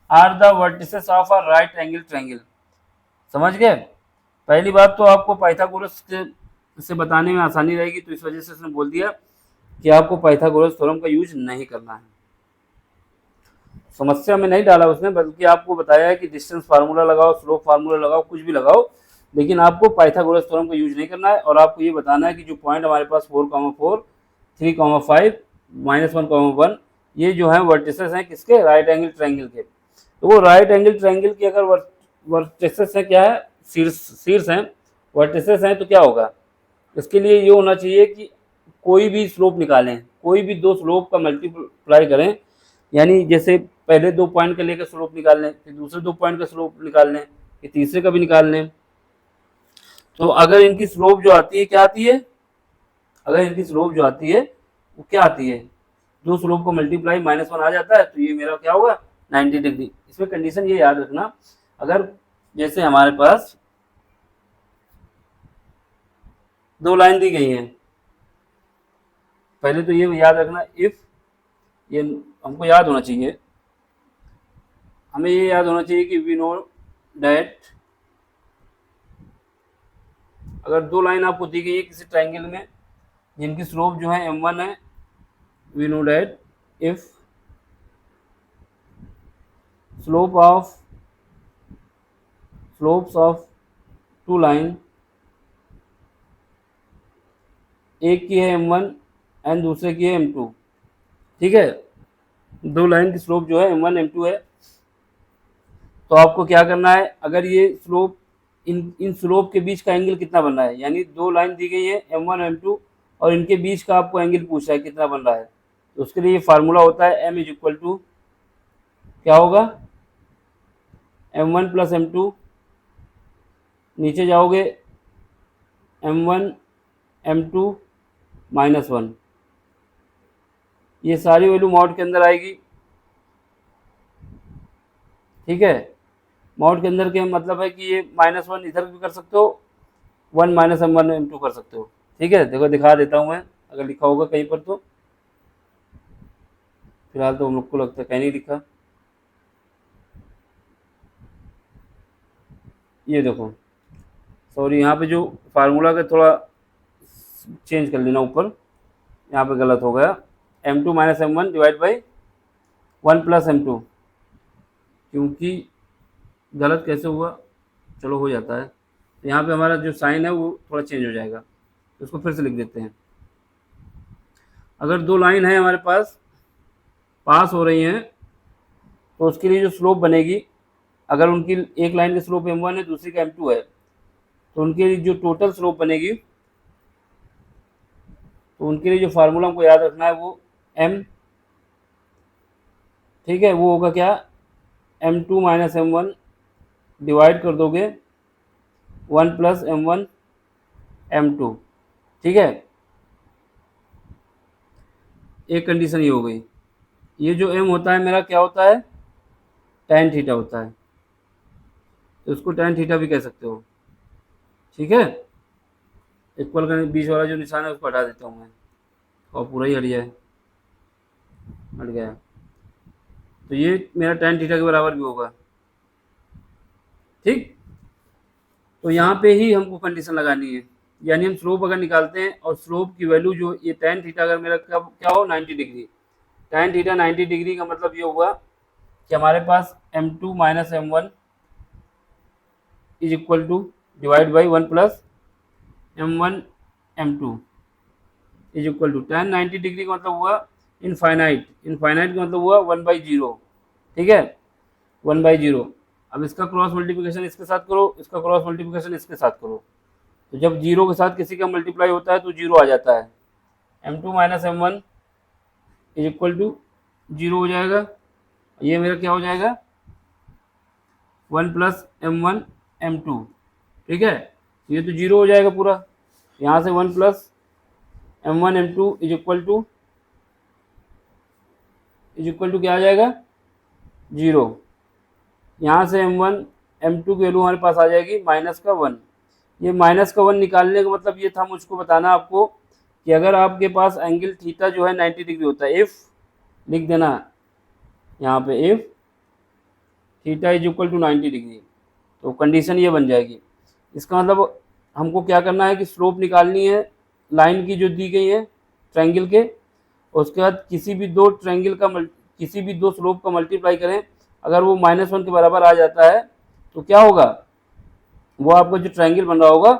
are the vertices of a right angle triangle. समझ गए। पहली बात तो आपको पाइथागोरस से बताने में आसानी रहेगी, तो इस वजह से उसने बोल दिया कि आपको पाइथागोरस थ्योरम का यूज नहीं करना है। समस्या में नहीं डाला उसने, बल्कि आपको बताया है कि डिस्टेंस फार्मूला लगाओ, स्लोप फार्मूला लगाओ, कुछ भी लगाओ, लेकिन आपको पाइथागोरस थ्योरम का यूज नहीं करना है। और आपको ये बताना है कि जो पॉइंट हमारे पास 4,4 3,5 -1,1 ये जो है वर्टिसेस हैं किसके, राइट एंगल ट्रायंगल के। तो वो राइट एंगल ट्रायंगल की अगर वर्टिसेस है, क्या है, शीर्ष हैं, वर्टिसेस हैं, तो क्या होगा, इसके लिए ये होना चाहिए कि कोई भी स्लोप निकालें, कोई भी दो स्लोप का मल्टीप्लाई करें, यानी जैसे पहले 2 पॉइंट का लेकर स्लोप निकाल लें, फिर दूसरे 2 पॉइंट का स्लोप निकाल लें, फिर तीसरे का भी निकाल लें। तो अगर इनकी स्लोप जो आती है क्या आती है, अगर इनकी स्लोप जो आती है वो क्या आती है, दो स्लोप को मल्टीप्लाई -1 आ जाता है, तो ये मेरा क्या होगा 90 डिग्री। इसमें कंडीशन ये याद रखना, अगर जैसे हमारे पास 2 लाइन दी गई हैं, पहले तो ये याद रखना, इफ, ये हमको याद होना चाहिए, हमें ये याद होना चाहिए कि वी नो डैट, अगर 2 लाइन आपको दी गई है किसी ट्रायंगल में जिनकी स्लोप जो है m1 है, we know that if slopes of 2 line, एक की है m1 एंड दूसरे की है m2, ठीक है, 2 लाइन की स्लोप जो है m1 m2 है, तो आपको क्या करना है, अगर ये स्लोप इन स्लोप के बीच का एंगल कितना बन रहा है, यानी 2 लाइन दी गई है m1 m2 और इनके बीच का आपको एंगल पूछ रहा है कितना बन रहा है, तो उसके लिए फार्मूला होता है m इज इक्वल टू क्या होगा, m1 प्लस m2, नीचे जाओगे m1 m2 -1, ये सारी वैल्यू मॉड के अंदर आएगी, ठीक है। मॉड के अंदर के मतलब है कि ये -1 इधर भी कर सकते हो, 1 -m1 m2 कर सकते हो, ठीक है। देखो दिखा देता हूँ मैं, अगर लिखा होगा कहीं पर तो, फिलहाल तो हम लोग को लगता है कहीं नहीं लिखा, ये देखो, सॉरी यहाँ पे जो फार्मूला का थोड़ा चेंज कर लेना ऊपर, यहाँ पे गलत हो गया, m2 -m1 divide by 1 plus m2, क्योंकि गलत कैसे हुआ, चलो हो जाता है, तो यहाँ पे हमारा जो साइन है वो थोड़ा चेंज हो जाएगा, तो उसको फिर से लिख देते हैं। अगर 2 लाइन है हमारे पास हो रही हैं, तो उसके लिए जो स्लोप बनेगी, अगर उनकी एक लाइन की स्लोप m1 है, दूसरी का m2 है, तो उनके लिए जो टोटल स्लोप बनेगी, तो उनके लिए जो फार्मूला हमको याद रखना है वो m, ठीक है, वो होगा क्या, m2 -m1 डिवाइड कर दोगे 1 प्लस m1 m2, ठीक है। एक कंडीशन ये हो गई, ये जो m होता है मेरा क्या होता है, tan थीटा होता है, तो इसको tan थीटा भी कह सकते हो, ठीक है। इक्वल का बीच वाला जो निशान है उसको हटा देता हूँ मैं, और पूरा ही हट जाए, हट गया, तो ये मेरा tan थीटा के बराबर भी होगा, ठीक। तो यहाँ पे ही हमको कंडीशन लगानी है, यानी हम स्लोप अगर निकालते हैं और स्लोप की वैल्यू जो ये tan थीटा अगर मेरा क्या हो 90 डिग्री, tan थीटा 90 डिग्री का मतलब ये हुआ कि हमारे पास m2 -m1 is equal to divide by 1 plus m1 m2 is equal to tan 90 degree का मतलब हुआ इनफाइनाइट, इनफाइनाइट का मतलब हुआ 1/0, ठीक है, 1/0। अब इसका क्रॉस मल्टीप्लिकेशन इसके साथ करो, इसका क्रॉस मल्टीप्लिकेशन इसके साथ करो, तो जब जीरो के साथ किसी का मल्टीप्लाई होता है तो जीरो आ जाता है, m2 -m1 is equal to 0 हो जाएगा, ये मेरा क्या हो जाएगा 1 प्लस m1 m2, ठीक है, ये तो 0 हो जाएगा पूरा, यहाँ से 1 plus m1 m2 is equal to क्या आ जाएगा 0, यहाँ से m1 m2 की वैल्यू हमारे पास आ जाएगी -1। ये -1 निकालने का मतलब ये था मुझको बताना आपको कि अगर आपके पास एंगल थीटा जो है 90 डिग्री होता है, इफ़ लिख देना यहाँ पे, if theta is equal to 90 degree, तो कंडीशन ये बन जाएगी। इसका मतलब हमको क्या करना है कि स्लोप निकालनी है लाइन की जो दी गई है ट्रायंगल के, उसके बाद किसी भी दो ट्रायंगल का किसी भी दो स्लोप का मल्टीप्लाई करें, अगर वो -1 के बराबर आ जाता है तो क्या होगा, वो आपका जो ट्रायंगल बन रहा होगा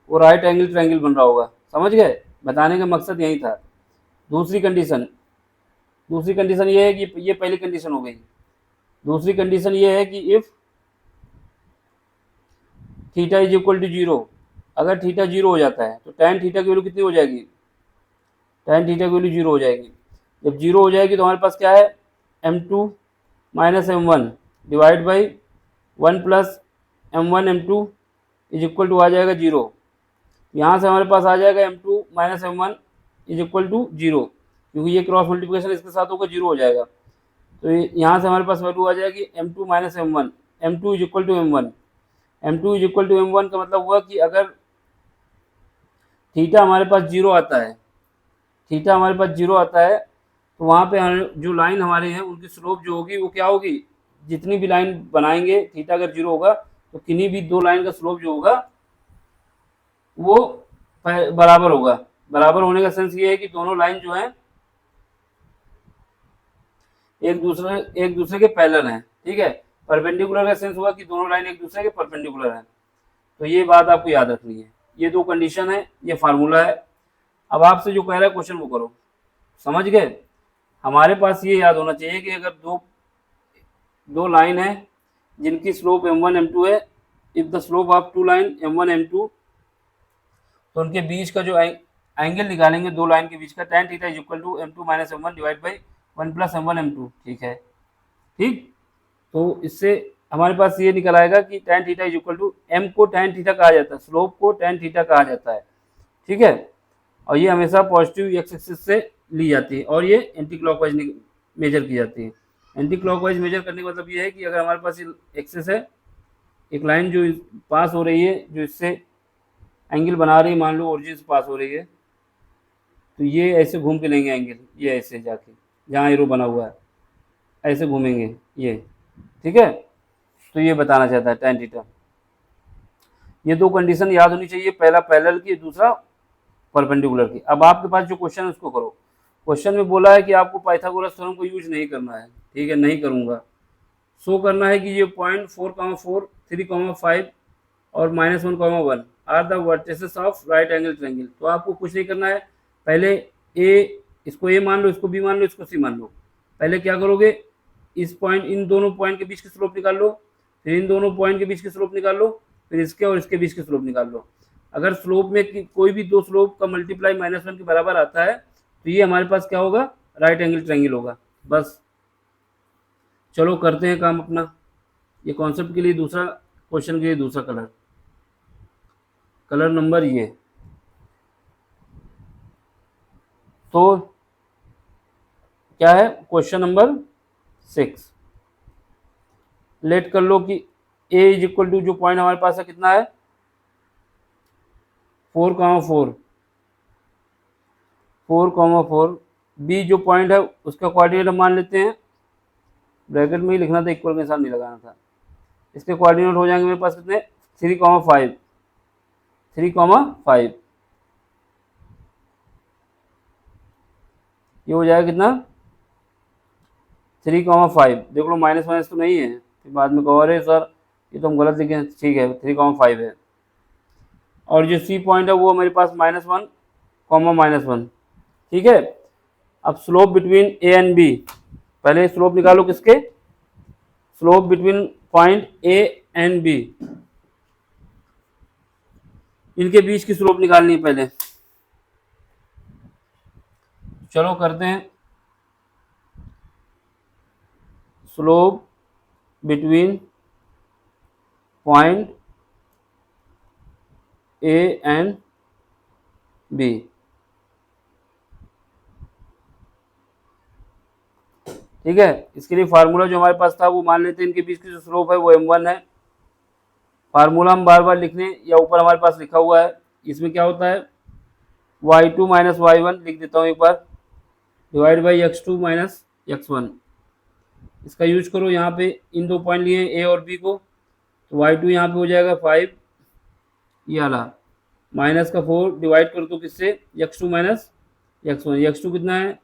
वो राइट एंगल ट्रायंगल बन रहा होगा। समझ गए, बताने का मकसद यही था। दूसरी कंडीशन ये है कि ये पहली कंडीशन हो गई। दूसरी कंडीशन ये है कि if theta is equal to 0, अगर थीटा 0 हो जाता है तो tan थीटा की वैल्यू कितनी हो जाएगी, tan थीटा की वैल्यू 0 हो जाएगी। जब 0 हो जाएगी तो हमारे पास क्या है, m2 minus m1 divide by 1 plus m1 m2 is equal to आ जाएगा 0। यहाँ से हमारे पास आ जाएगा m2 minus m1 is equal to 0, क्योंकि ये क्रॉस मल्टीप्लिकेशन इसके साथ होगा 0 हो जाएगा। तो यहाँ से हमारे पास वैल्यू आ जाएगी m2 minus m1, m2 is equal to m1। m2 is equal to m1 का मतलब हुआ कि अगर थीटा हमारे पास 0 आता है, थीटा हमारे पास 0 आता है तो वहाँ पे जो लाइन हमारे हैं उनकी स्लोप जो होगी वो क्या होगी, जितनी भी लाइन बनाएंगे थीटा अगर 0 होगा तो किन्हीं भी दो लाइन का स्लोप जो होगा वो बराबर होगा। बराबर होने का सेंस ये है कि दोनों लाइन जो है एक दूसरे के पैरेलल हैं। ठीक है, परपेंडिकुलर का सेंस हुआ कि दोनों लाइन एक दूसरे के परपेंडिकुलर हैं। तो ये बात आपको याद रखनी है। ये दो कंडीशन है, ये फार्मूला है। अब आपसे जो कह रहा है क्वेश्चन वो करो। समझ गए, हमारे पास ये याद होना चाहिए कि अगर दो लाइन है जिनकी स्लोप m1 m2 है, if the slope of two line m1 m2, तो उनके बीच का जो एंगल निकालेंगे दो लाइन के बीच का, tan theta is equal to m2 minus m1 divide by 1 plus m1 m2। ठीक है, ठीक। तो इससे हमारे पास ये निकल आएगा कि tan theta is equal to, m को tan थीटा कहा जाता है, स्लोप को tan थीटा कहा जाता है। ठीक है, और ये हमेशा पॉजिटिव एक्स एक्सिस से ली जाती है और ये एंटी क्लॉकवाइज मेजर की जाती है। एंटी क्लॉकवाइज मेजर करने का मतलब ये है कि अगर हमारे पास एक्सिस है, एक लाइन जो पास हो रही है जो इससे एंगल बना रही है, मान लो ओरिजिन से पास हो रही है, तो ये ऐसे घूम के लेंगे एंगल, ये ऐसे जाके जहाँ एरो बना हुआ है ऐसे घूमेंगे ये। ठीक है, तो ये बताना चाहता है tan थीटा। ये दो कंडीशन याद होनी चाहिए, पहला पैरेलल की, दूसरा परपेंडिकुलर की। अब आपके पास जो क्वेश्चन है उसको करो। क्वेश्चन में बोला है कि आपको पाइथागोरस थ्योरम को यूज नहीं करना है। ठीक है, नहीं करूंगा। शो करना है कि ये पॉइंट 4,4, 3,5 और -1,1 are the vertices of right angle triangle. तो आपको कुछ नहीं करना है, पहले इसको ए मान लो, इसको बी मान लो, इसको सी मान लो। पहले क्या करोगे, इस पॉइंट, इन दोनों पॉइंट के बीच की स्लोप निकाल लो, फिर इन दोनों पॉइंट के बीच की स्लोप निकाल लो, फिर इसके और इसके बीच की स्लोप निकाल लो। अगर स्लोप में कोई भी दो स्लोप का मल्टीप्लाई -1 के बराबर आता है तो ये हमारे पास क्या होगा, राइट एंगल ट्रायंगल होगा। बस चलो करते हैं काम अपना। ये कॉन्सेप्ट के लिए दूसरा क्वेश्चन के लिए दूसरा कलर नंबर ये। तो क्या है क्वेश्चन नंबर 6। लेट कर लो कि a इज इक्वल टू, जो पॉइंट हमारे पास है कितना है 4,4, 4,4। b जो पॉइंट है उसका कोऑर्डिनेट हम मान लेते हैं, ब्रैकेट में ही लिखना था, इक्वल के साथ नहीं लगाना था। इसके कोऑर्डिनेट हो जाएंगे मेरे पास कितने, 3,5, 3,5। ये हो जाएगा कितना 3,5। देख लो माइनस माइनस तो नहीं है, फिर बाद में कहो अरे सर ये तो हम गलत लिखे। ठीक है, 3,5 है। और जो सी पॉइंट है वो मेरे पास -1, -1। ठीक है, अब slope between A and B, पहले स्लोप निकालो किसके, slope between point A and B, इनके बीच की स्लोप निकालनी है पहले। चलो करते हैं। Slope between point A and B, ठीक है। इसके लिए फार्मूला जो हमारे पास था वो मान लेते हैं, इनके बीच की जो स्लोप है वो m1 है, फार्मूला हम बार बार लिखने या ऊपर हमारे पास लिखा हुआ है, इसमें क्या होता है y2 माइनस y1 लिख देता हूँ एक बार, divide by x2 minus x1। इसका यूज करो यहाँ पे, इन दो पॉइंट लिए a और b को, तो y2 यहाँ पे हो जाएगा 5, ये वाला माइनस का 4 डिवाइड कर दो किससे, x2 माइनस x1, x2 कितना है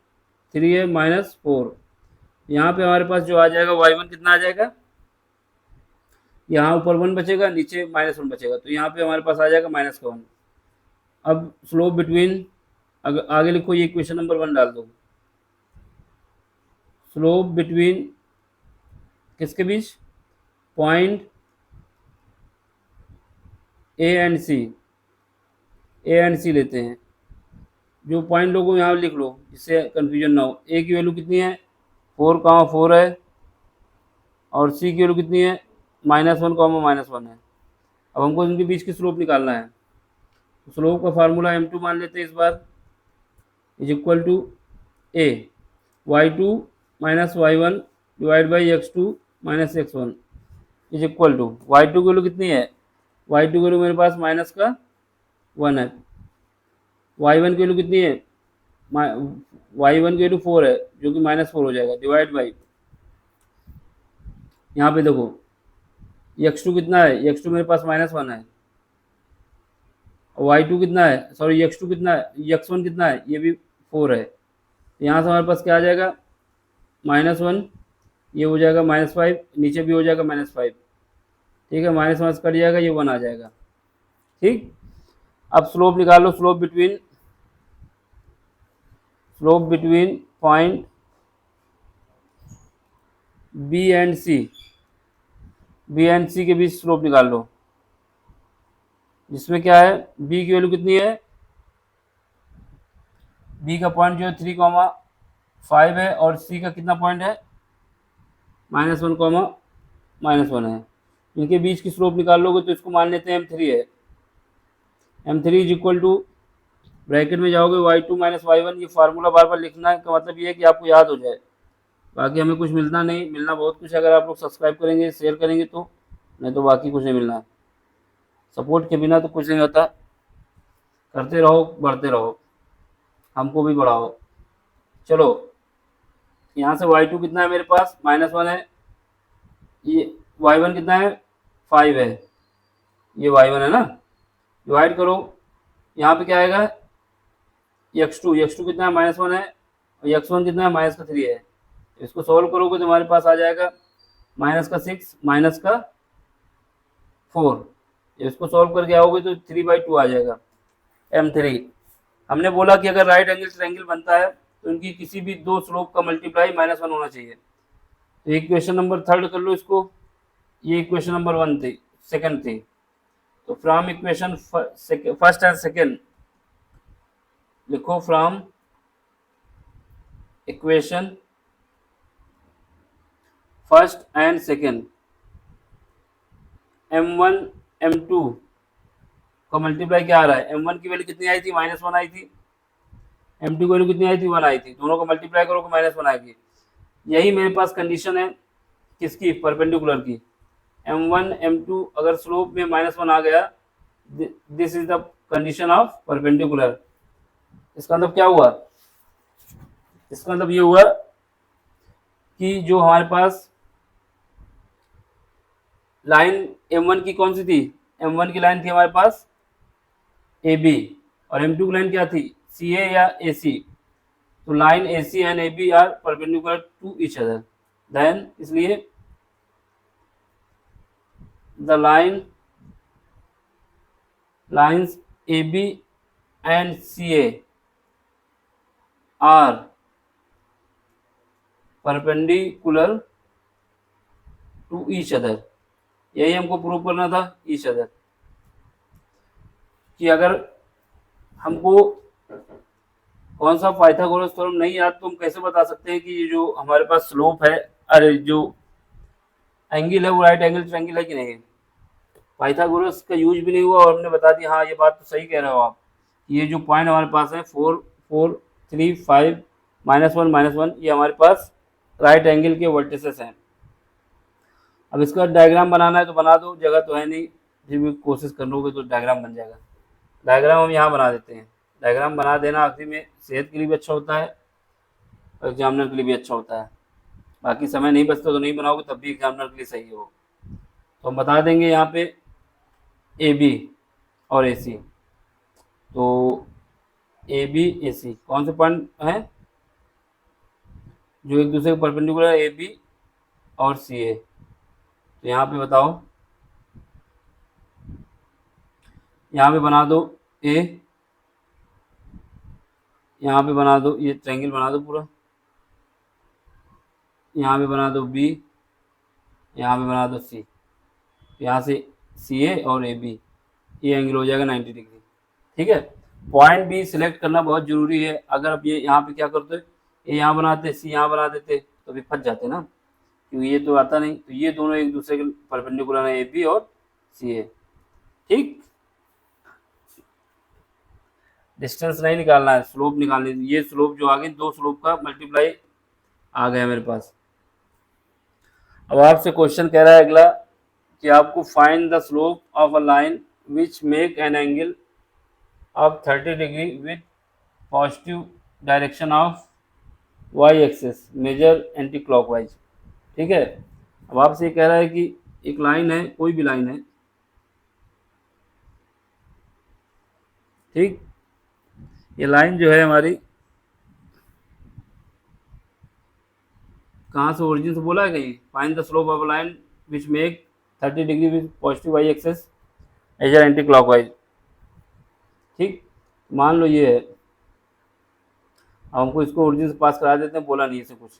3 है माइनस 4, यहाँ पे हमारे पास जो आ जाएगा y1 कितना आ जाएगा, यहाँ ऊपर 1 बचेगा नीचे -1 बचेगा, तो यहाँ पे हमारे पास आ जाएगा -1। अब स्लोप बिटवीन, अगर आगे लिखो ये इक्वेशन नंबर 1 डाल दो, स्लोप बिटवीन किसके बीच, पॉइंट ए एंड सी लेते हैं। जो पॉइंट लोगों यहाँ लिख लो जिससे कंफ्यूजन ना हो। ए की वैल्यू कितनी है 4,4 है और सी की वैल्यू कितनी है -1,-1 है। अब हमको इनके बीच की स्लोप निकालना है, तो स्लोप का फार्मूला m2 मान लेते हैं इस बार, is equal to a y2 minus y1 divide by x2 minus x1 is equal to y2 की वैल्यू कितनी है, y2 की वैल्यू मेरे पास -1 है, y1 की वैल्यू कितनी है, y1 की वैल्यू 4 है जो कि -4 हो जाएगा, डिवाइड बाई यहाँ पे देखो x2 कितना है, x2 मेरे पास -1 है, y2 कितना है, सॉरी x2 कितना है, x1 कितना है, ये भी 4 है, यहाँ से हमारे पास क्या आ जाएगा -1, ये हो जाएगा -5, नीचे भी हो जाएगा -5, ठीक है, -1 कट जाएगा, ये 1 आ जाएगा, ठीक। अब स्लोप निकालो, slope between point B and C के बीच स्लोप निकाल लो, जिसमें क्या है बी की वैल्यू कितनी है, बी का पॉइंट जो है 3,5 है और सी का कितना पॉइंट है -1, है। इनके बीच की स्लोप निकाल लोगे तो इसको मान लेते हैं m3 है, m3 is equal to, bracket में जाओगे y2 माइनस y1, ये फार्मूला बार बार लिखना है, का मतलब ये है कि आपको याद हो जाए, बाकी हमें कुछ मिलना नहीं, मिलना बहुत कुछ है अगर आप लोग सब्सक्राइब करेंगे शेयर करेंगे तो, नहीं तो बाकी कुछ नहीं मिलना। सपोर्ट के बिना तो कुछ नहीं होता, करते रहो बढ़ते रहो, हमको भी बढ़ाओ। चलो यहाँ से y2 कितना है मेरे पास -1 है, ये y1 कितना है 5 है, ये y1 है ना, डिवाइड करो, यहाँ पे क्या आएगा x2 कितना है -1 है और x1 कितना है -3 है, इसको सॉल्व करोगे तो हमारे पास आ जाएगा -6 -4, इसको सॉल्व करके आओगे तो 3/2 आ जाएगा m3। हमने बोला कि अगर राइट एंगल ट्रायंगल बनता है तो इनकी किसी भी दो स्लोप का मल्टीप्लाई -1 होना चाहिए। तो इक्वेशन नंबर 3 कर लो इसको, ये इक्वेशन नंबर 1 थी, सेकंड थी, तो from equation first and second लिखो, from equation first and second m1 m2 का मल्टीप्लाई क्या आ रहा है, m1 की वैल्यू कितनी आई थी -1 आई थी, m2 की वैल्यू कितनी आई थी 1 आई थी, दोनों का मल्टीप्लाई करो -1 आएगी। यही मेरे पास कंडीशन है किसकी, परपेंडिकुलर की, m1 m2 अगर स्लोप में -1 आ गया, this is the condition of perpendicular. इसका मतलब क्या हुआ, इसका मतलब ये हुआ कि जो हमारे पास लाइन m1 की कौन सी थी, m1 की लाइन थी हमारे पास AB और m2 की लाइन क्या थी CA या AC, तो line AC and AB are perpendicular to each other, then इसलिए the lines AB and CA are perpendicular to each other, यही हमको प्रूव करना था, ईच अदर, कि अगर हमको कौन सा पाइथागोरस थ्योरम नहीं याद तो हम कैसे बता सकते हैं कि ये जो हमारे पास स्लोप है, अरे जो एंगल है वो राइट एंगल ट्रायंगल है कि नहीं। पाइथागोरस का यूज भी नहीं हुआ और हमने बता दिया, हाँ ये बात तो सही कह रहे हो आप, ये जो पॉइंट हमारे पास है 4 4 3 5 -1 ये हमारे पास राइट एंगल के वर्टिसेस हैं। अब इसका डायग्राम बनाना है तो बना दो, जगह तो है नहीं, जब भी कोशिश कर लोगे तो डायग्राम बन जाएगा। डायग्राम हम यहाँ बना देते हैं। डायग्राम बना देना आखिरी में सेहत के लिए भी अच्छा होता है और एग्जामिनर के लिए भी अच्छा होता है। बाकी समय नहीं बचता तो नहीं बनाओगे तब भी एग्जामिनर के लिए सही है वो। तो हम बता देंगे यहाँ पे ए बी और ए सी। तो ए बी ए सी कौन से पॉइंट हैं जो एक दूसरे के परपेंडिकुलर ए बी और सी ए। तो यहाँ पे बताओ, यहाँ पे बना दो ए, यहाँ पे बना दो, ये ट्रायंगल बना दो पूरा, यहाँ पे बना दो बी, यहाँ पे बना दो सी। यहाँ से सी ए और ए बी, ये एंगल हो जाएगा 90 डिग्री। ठीक है, पॉइंट बी सिलेक्ट करना बहुत जरूरी है। अगर आप ये यहाँ पे क्या करते, ए यहाँ बनाते, सी यहाँ बना देते तो भी फंस जाते ना, क्योंकि ये तो आता नहीं। तो ये दोनों एक दूसरे के परपेंडिकुलर है, ए बी और सी ए। ठीक, डिस्टेंस नहीं निकालना है, स्लोप निकालनी। ये स्लोप जो आ गई, दो स्लोप का मल्टीप्लाई आ गया मेरे पास। अब आपसे क्वेश्चन कह रहा है अगला कि आपको find the slope of a line which make an angle of 30 degree with positive direction of y axis, measure anti clockwise. ठीक है, अब आपसे ये कह रहा है कि एक लाइन है, कोई भी लाइन है, ठीक, ये लाइन जो है हमारी कहाँ से, ओरिजिन से बोला है कहीं, find the slope of a line which make 30 degree with positive y axis measure anti clockwise. ठीक, मान लो ये है, हमको इसको ओरिजिन से पास करा देते हैं, बोला नहीं इसे कुछ,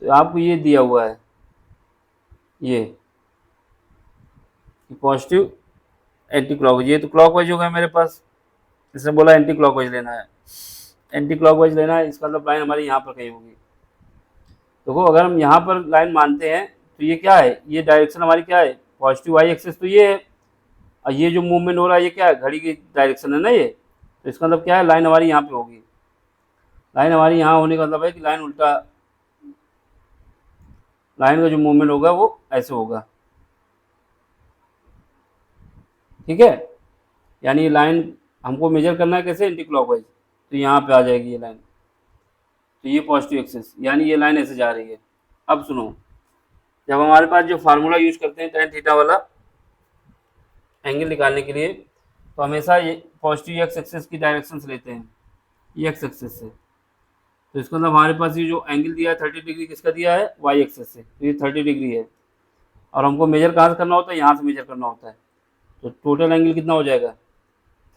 तो आपको ये दिया हुआ है, ये पॉजिटिव एंटी क्लॉकवाइज, ये तो क्लॉकवाइज होगा मेरे पास, इसने बोला एंटी क्लॉकवाइज लेना है, एंटी क्लॉकवाइज लेना है, इसका मतलब लाइन हमारी यहाँ पर कहीं होगी। देखो अगर हम यहाँ पर लाइन मानते हैं तो ये क्या है, ये डायरेक्शन हमारी क्या है, पॉजिटिव वाई एक्सिस तो ये है, और ये जो मूवमेंट हो रहा है ये क्या है, घड़ी की डायरेक्शन है ना ये, तो इसका मतलब क्या है, लाइन हमारी यहाँ पे होगी। लाइन हमारी यहाँ होने का मतलब है कि लाइन उल्टा, लाइन का जो मूवमेंट होगा वो ऐसे होगा। ठीक है, यानी ये लाइन हमको मेजर करना है कैसे, एंटी क्लॉकवाइज, तो यहाँ पे आ जाएगी ये लाइन, तो ये पॉजिटिव एक्सिस, यानी ये लाइन ऐसे जा रही है। अब सुनो, जब हमारे पास जो फार्मूला यूज करते हैं tan थीटा वाला एंगल निकालने के लिए, तो हमेशा ये पॉजिटिव एक्स एक्सिस की डायरेक्शन से लेते हैं, ये एक्स एक्सिस से। तो इसका मतलब हमारे पास ये जो एंगल दिया है 30 डिग्री, किसका दिया है, वाई एक्सिस से, तो ये 30 डिग्री है, और हमको मेजर कहाँ से करना होता है, यहाँ से मेजर करना होता है। तो टोटल एंगल कितना हो जाएगा,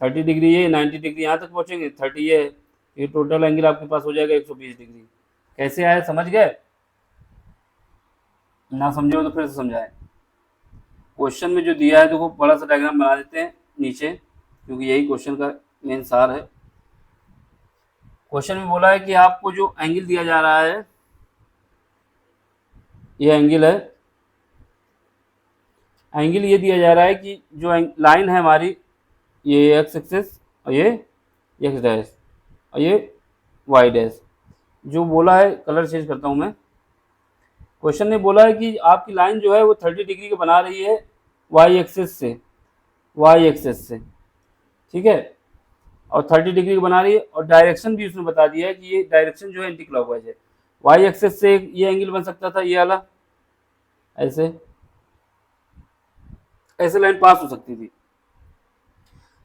30 डिग्री ये, 90 डिग्री यहाँ तक पहुँचेंगे, 30 ये है, ये टोटल एंगल आपके पास हो जाएगा 120 डिग्री। कैसे आया, समझ गए? ना समझे हो तो फिर से समझाएं। क्वेश्चन में जो दिया है, देखो बड़ा सा डायग्राम बना देते हैं नीचे, क्योंकि यही क्वेश्चन का मेन सार है। क्वेश्चन में बोला है कि आपको जो एंगल दिया जा रहा है, ये एंगल है, एंगल ये दिया जा रहा है कि जो लाइन है हमारी, ये एक्स एक्सिस और ये एक्स डैश और ये वाई डैश, जो बोला है, कलर चेंज करता हूँ मैं। क्वेश्चन ने बोला है कि आपकी लाइन जो है वो 30 डिग्री का बना रही है वाई एक्सिस से, वाई एक्सिस से, ठीक है, और 30 डिग्री का बना रही है, और डायरेक्शन भी उसने बता दिया है कि ये डायरेक्शन जो है एंटी क्लॉकवाइज है। वाई एक्सिस से ये एंगल बन सकता था, ये वाला, ऐसे ऐसे लाइन पास हो सकती थी,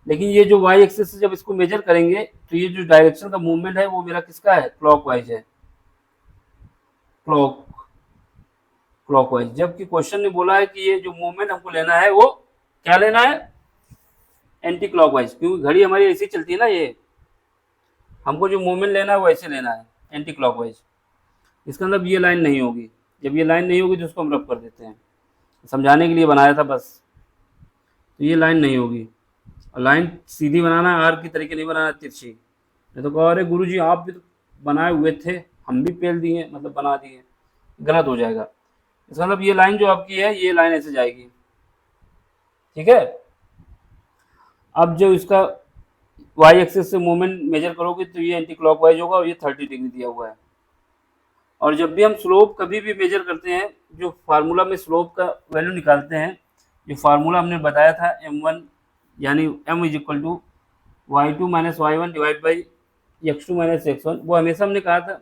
लेकिन ये जो वाई एक्सिस से जब इसको मेजर करेंगे तो ये जो डायरेक्शन का मूवमेंट है वो मेरा किसका है, क्लॉकवाइज है, क्लॉकवाइज। जबकि क्वेश्चन ने बोला है कि ये जो मूवमेंट हमको लेना है वो क्या लेना है, एंटी क्लॉकवाइज, क्योंकि घड़ी हमारी ऐसी चलती है ना, ये हमको जो मूवमेंट लेना है वो ऐसे लेना है, एंटी क्लॉकवाइज। इसका मतलब ये लाइन नहीं होगी, जब ये लाइन नहीं होगी तो उसको हम रब कर देते हैं, समझाने के लिए बनाया था बस। तो ये लाइन नहीं होगी, और लाइन सीधी बनाना है, आर्क की तरीके नहीं बनाना, तिरछी। नहीं तो कहो अरे गुरु जी आप भी तो बनाए हुए थे, हम भी पेल दिए, मतलब बना दिए, गलत हो जाएगा। इसका मतलब ये लाइन जो आपकी है, ये लाइन ऐसे जाएगी। ठीक है, अब जो इसका वाई एक्सिस से मूवमेंट मेजर करोगे तो ये एंटी क्लॉकवाइज होगा, और ये 30 डिग्री दिया हुआ है। और जब भी हम स्लोप कभी भी मेजर करते हैं, जो फार्मूला में स्लोप का वैल्यू निकालते हैं, जो फार्मूला हमने बताया था m1 यानी m is equal to y2 minus y1 divide by x2 minus x1, वो हमेशा हमने कहा था,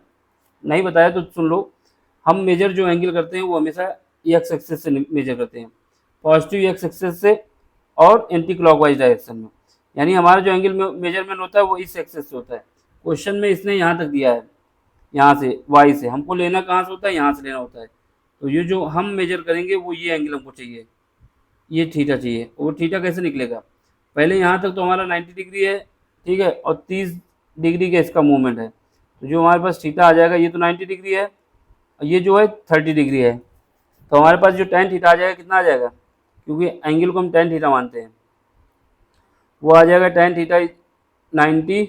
नहीं बताया तो सुन लो। हम मेजर जो एंगल करते हैं वो हमेशा एक्स एक्सिस से मेजर करते हैं, पॉजिटिव एक्स एक्सिस से और एंटी क्लॉकवाइज डायरेक्शन में, यानी हमारा जो एंगल मेजरमेंट होता है वो इस एक्सिस से होता है। क्वेश्चन में इसने यहाँ तक दिया है, यहाँ से वाई से, हमको लेना कहाँ से होता है, यहाँ से लेना होता है। तो ये जो हम मेजर करेंगे वो ये एंगल हमको चाहिए, ये थीटा चाहिए। वो थीटा कैसे निकलेगा, पहले यहाँ तक तो हमारा 90 डिग्री है, ठीक है, और 30 डिग्री का इसका मूवमेंट है, तो जो हमारे पास थीटा आ जाएगा, ये तो 90 डिग्री है, ये जो है 30 डिग्री है, तो हमारे पास जो tan थीटा आ जाएगा कितना आ जाएगा, क्योंकि एंगल को हम tan थीटा मानते हैं, वो आ जाएगा tan थीटा 90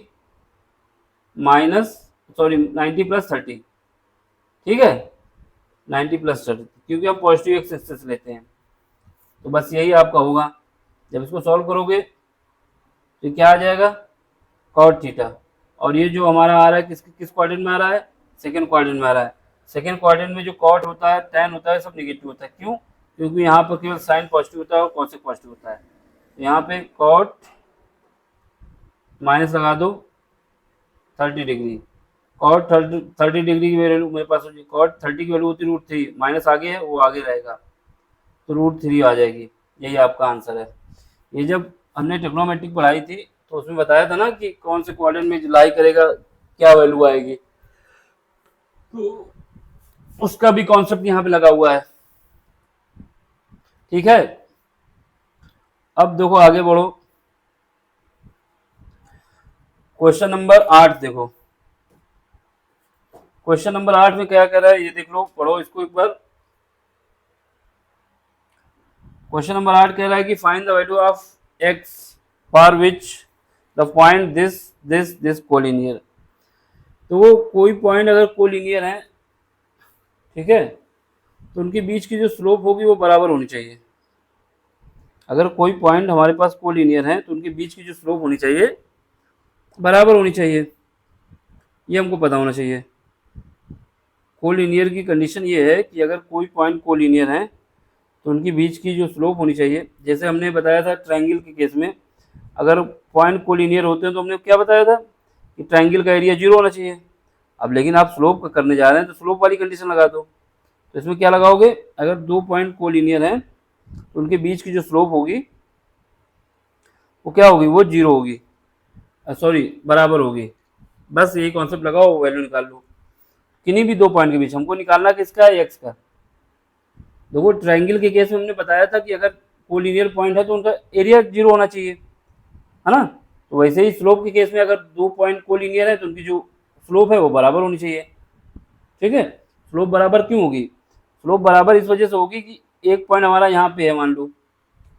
90 प्लस 30, ठीक है, 90 प्लस 30, क्योंकि हम पॉजिटिव एक्स एक्सिस लेते हैं। तो बस यही आपका होगा, जब इसको सॉल्व करोगे तो क्या आ जाएगा, cot थीटा, और ये जो हमारा आ रहा है किस क्वाड्रेंट में आ रहा है, सेकंड क्वाड्रेंट में आ रहा है। सेकंड क्वाड्रेंट में जो cot होता है, tan होता है, सब नेगेटिव होता है। क्यों, क्योंकि यहाँ पर केवल साइन पॉजिटिव होता है और cosec पॉजिटिव होता है। तो यहाँ पे cot माइनस लगा दो 30 डिग्री, cot 30 डिग्री की वैल्यू मेरे पास होगी, cot 30 की वैल्यू होती है √3, माइनस आगे है वो आगे रहेगा, तो √3 आ जाएगी। यही आपका आंसर है। ये जब हमने ट्रिग्नोमेट्रिक पढ़ाई थी तो उसमें बताया था ना कि कौन से क्वाड्रेंट में लाई करेगा, क्या वैल्यू आएगी, तो उसका भी कॉन्सेप्ट यहाँ पे लगा हुआ है, ठीक है। अब देखो आगे बढ़ो, क्वेश्चन नंबर 8 देखो। क्वेश्चन नंबर 8 में क्या कह रहा है ये देख लो, पढ़ो इसको एक बार। क्वेश्चन नंबर 8 कह रहा है कि find the value of x for which the point this collinear. तो वो कोई पॉइंट अगर कोलिनियर है, ठीक है, तो उनके बीच की जो स्लोप होगी वो बराबर होनी चाहिए। अगर कोई पॉइंट हमारे पास कोलिनियर है तो उनके बीच की जो स्लोप होनी चाहिए बराबर होनी चाहिए, ये हमको पता होना चाहिए। कोलिनियर की कंडीशन ये है कि अगर कोई पॉइंट कोलिनियर है तो उनकी बीच की जो स्लोप होनी चाहिए, जैसे हमने बताया था ट्रायंगल के केस में, अगर पॉइंट कोलिनियर होते हैं तो हमने क्या बताया था कि ट्रायंगल का एरिया 0 होना चाहिए। अब लेकिन आप स्लोप का करने जा रहे हैं तो स्लोप वाली कंडीशन लगा दो। तो इसमें क्या लगाओगे, अगर दो पॉइंट कोलिनियर हैं तो उनके बीच की जो स्लोप होगी वो क्या होगी, वो 0 होगी, सॉरी बराबर होगी। बस यही कॉन्सेप्ट लगाओ, वैल्यू निकाल लो किन्हीं भी दो पॉइंट के बीच। हमको निकालना किसका है, एक्स का। देखो ट्रायंगल के केस में हमने बताया था कि अगर कोलिनियर पॉइंट है तो उनका एरिया 0 होना चाहिए, है ना। तो वैसे ही स्लोप के केस में अगर दो पॉइंट कोलिनियर है तो उनकी जो स्लोप है वो बराबर होनी चाहिए, ठीक है। स्लोप बराबर क्यों होगी, स्लोप बराबर इस वजह से होगी कि एक पॉइंट हमारा यहाँ पे है, मान लो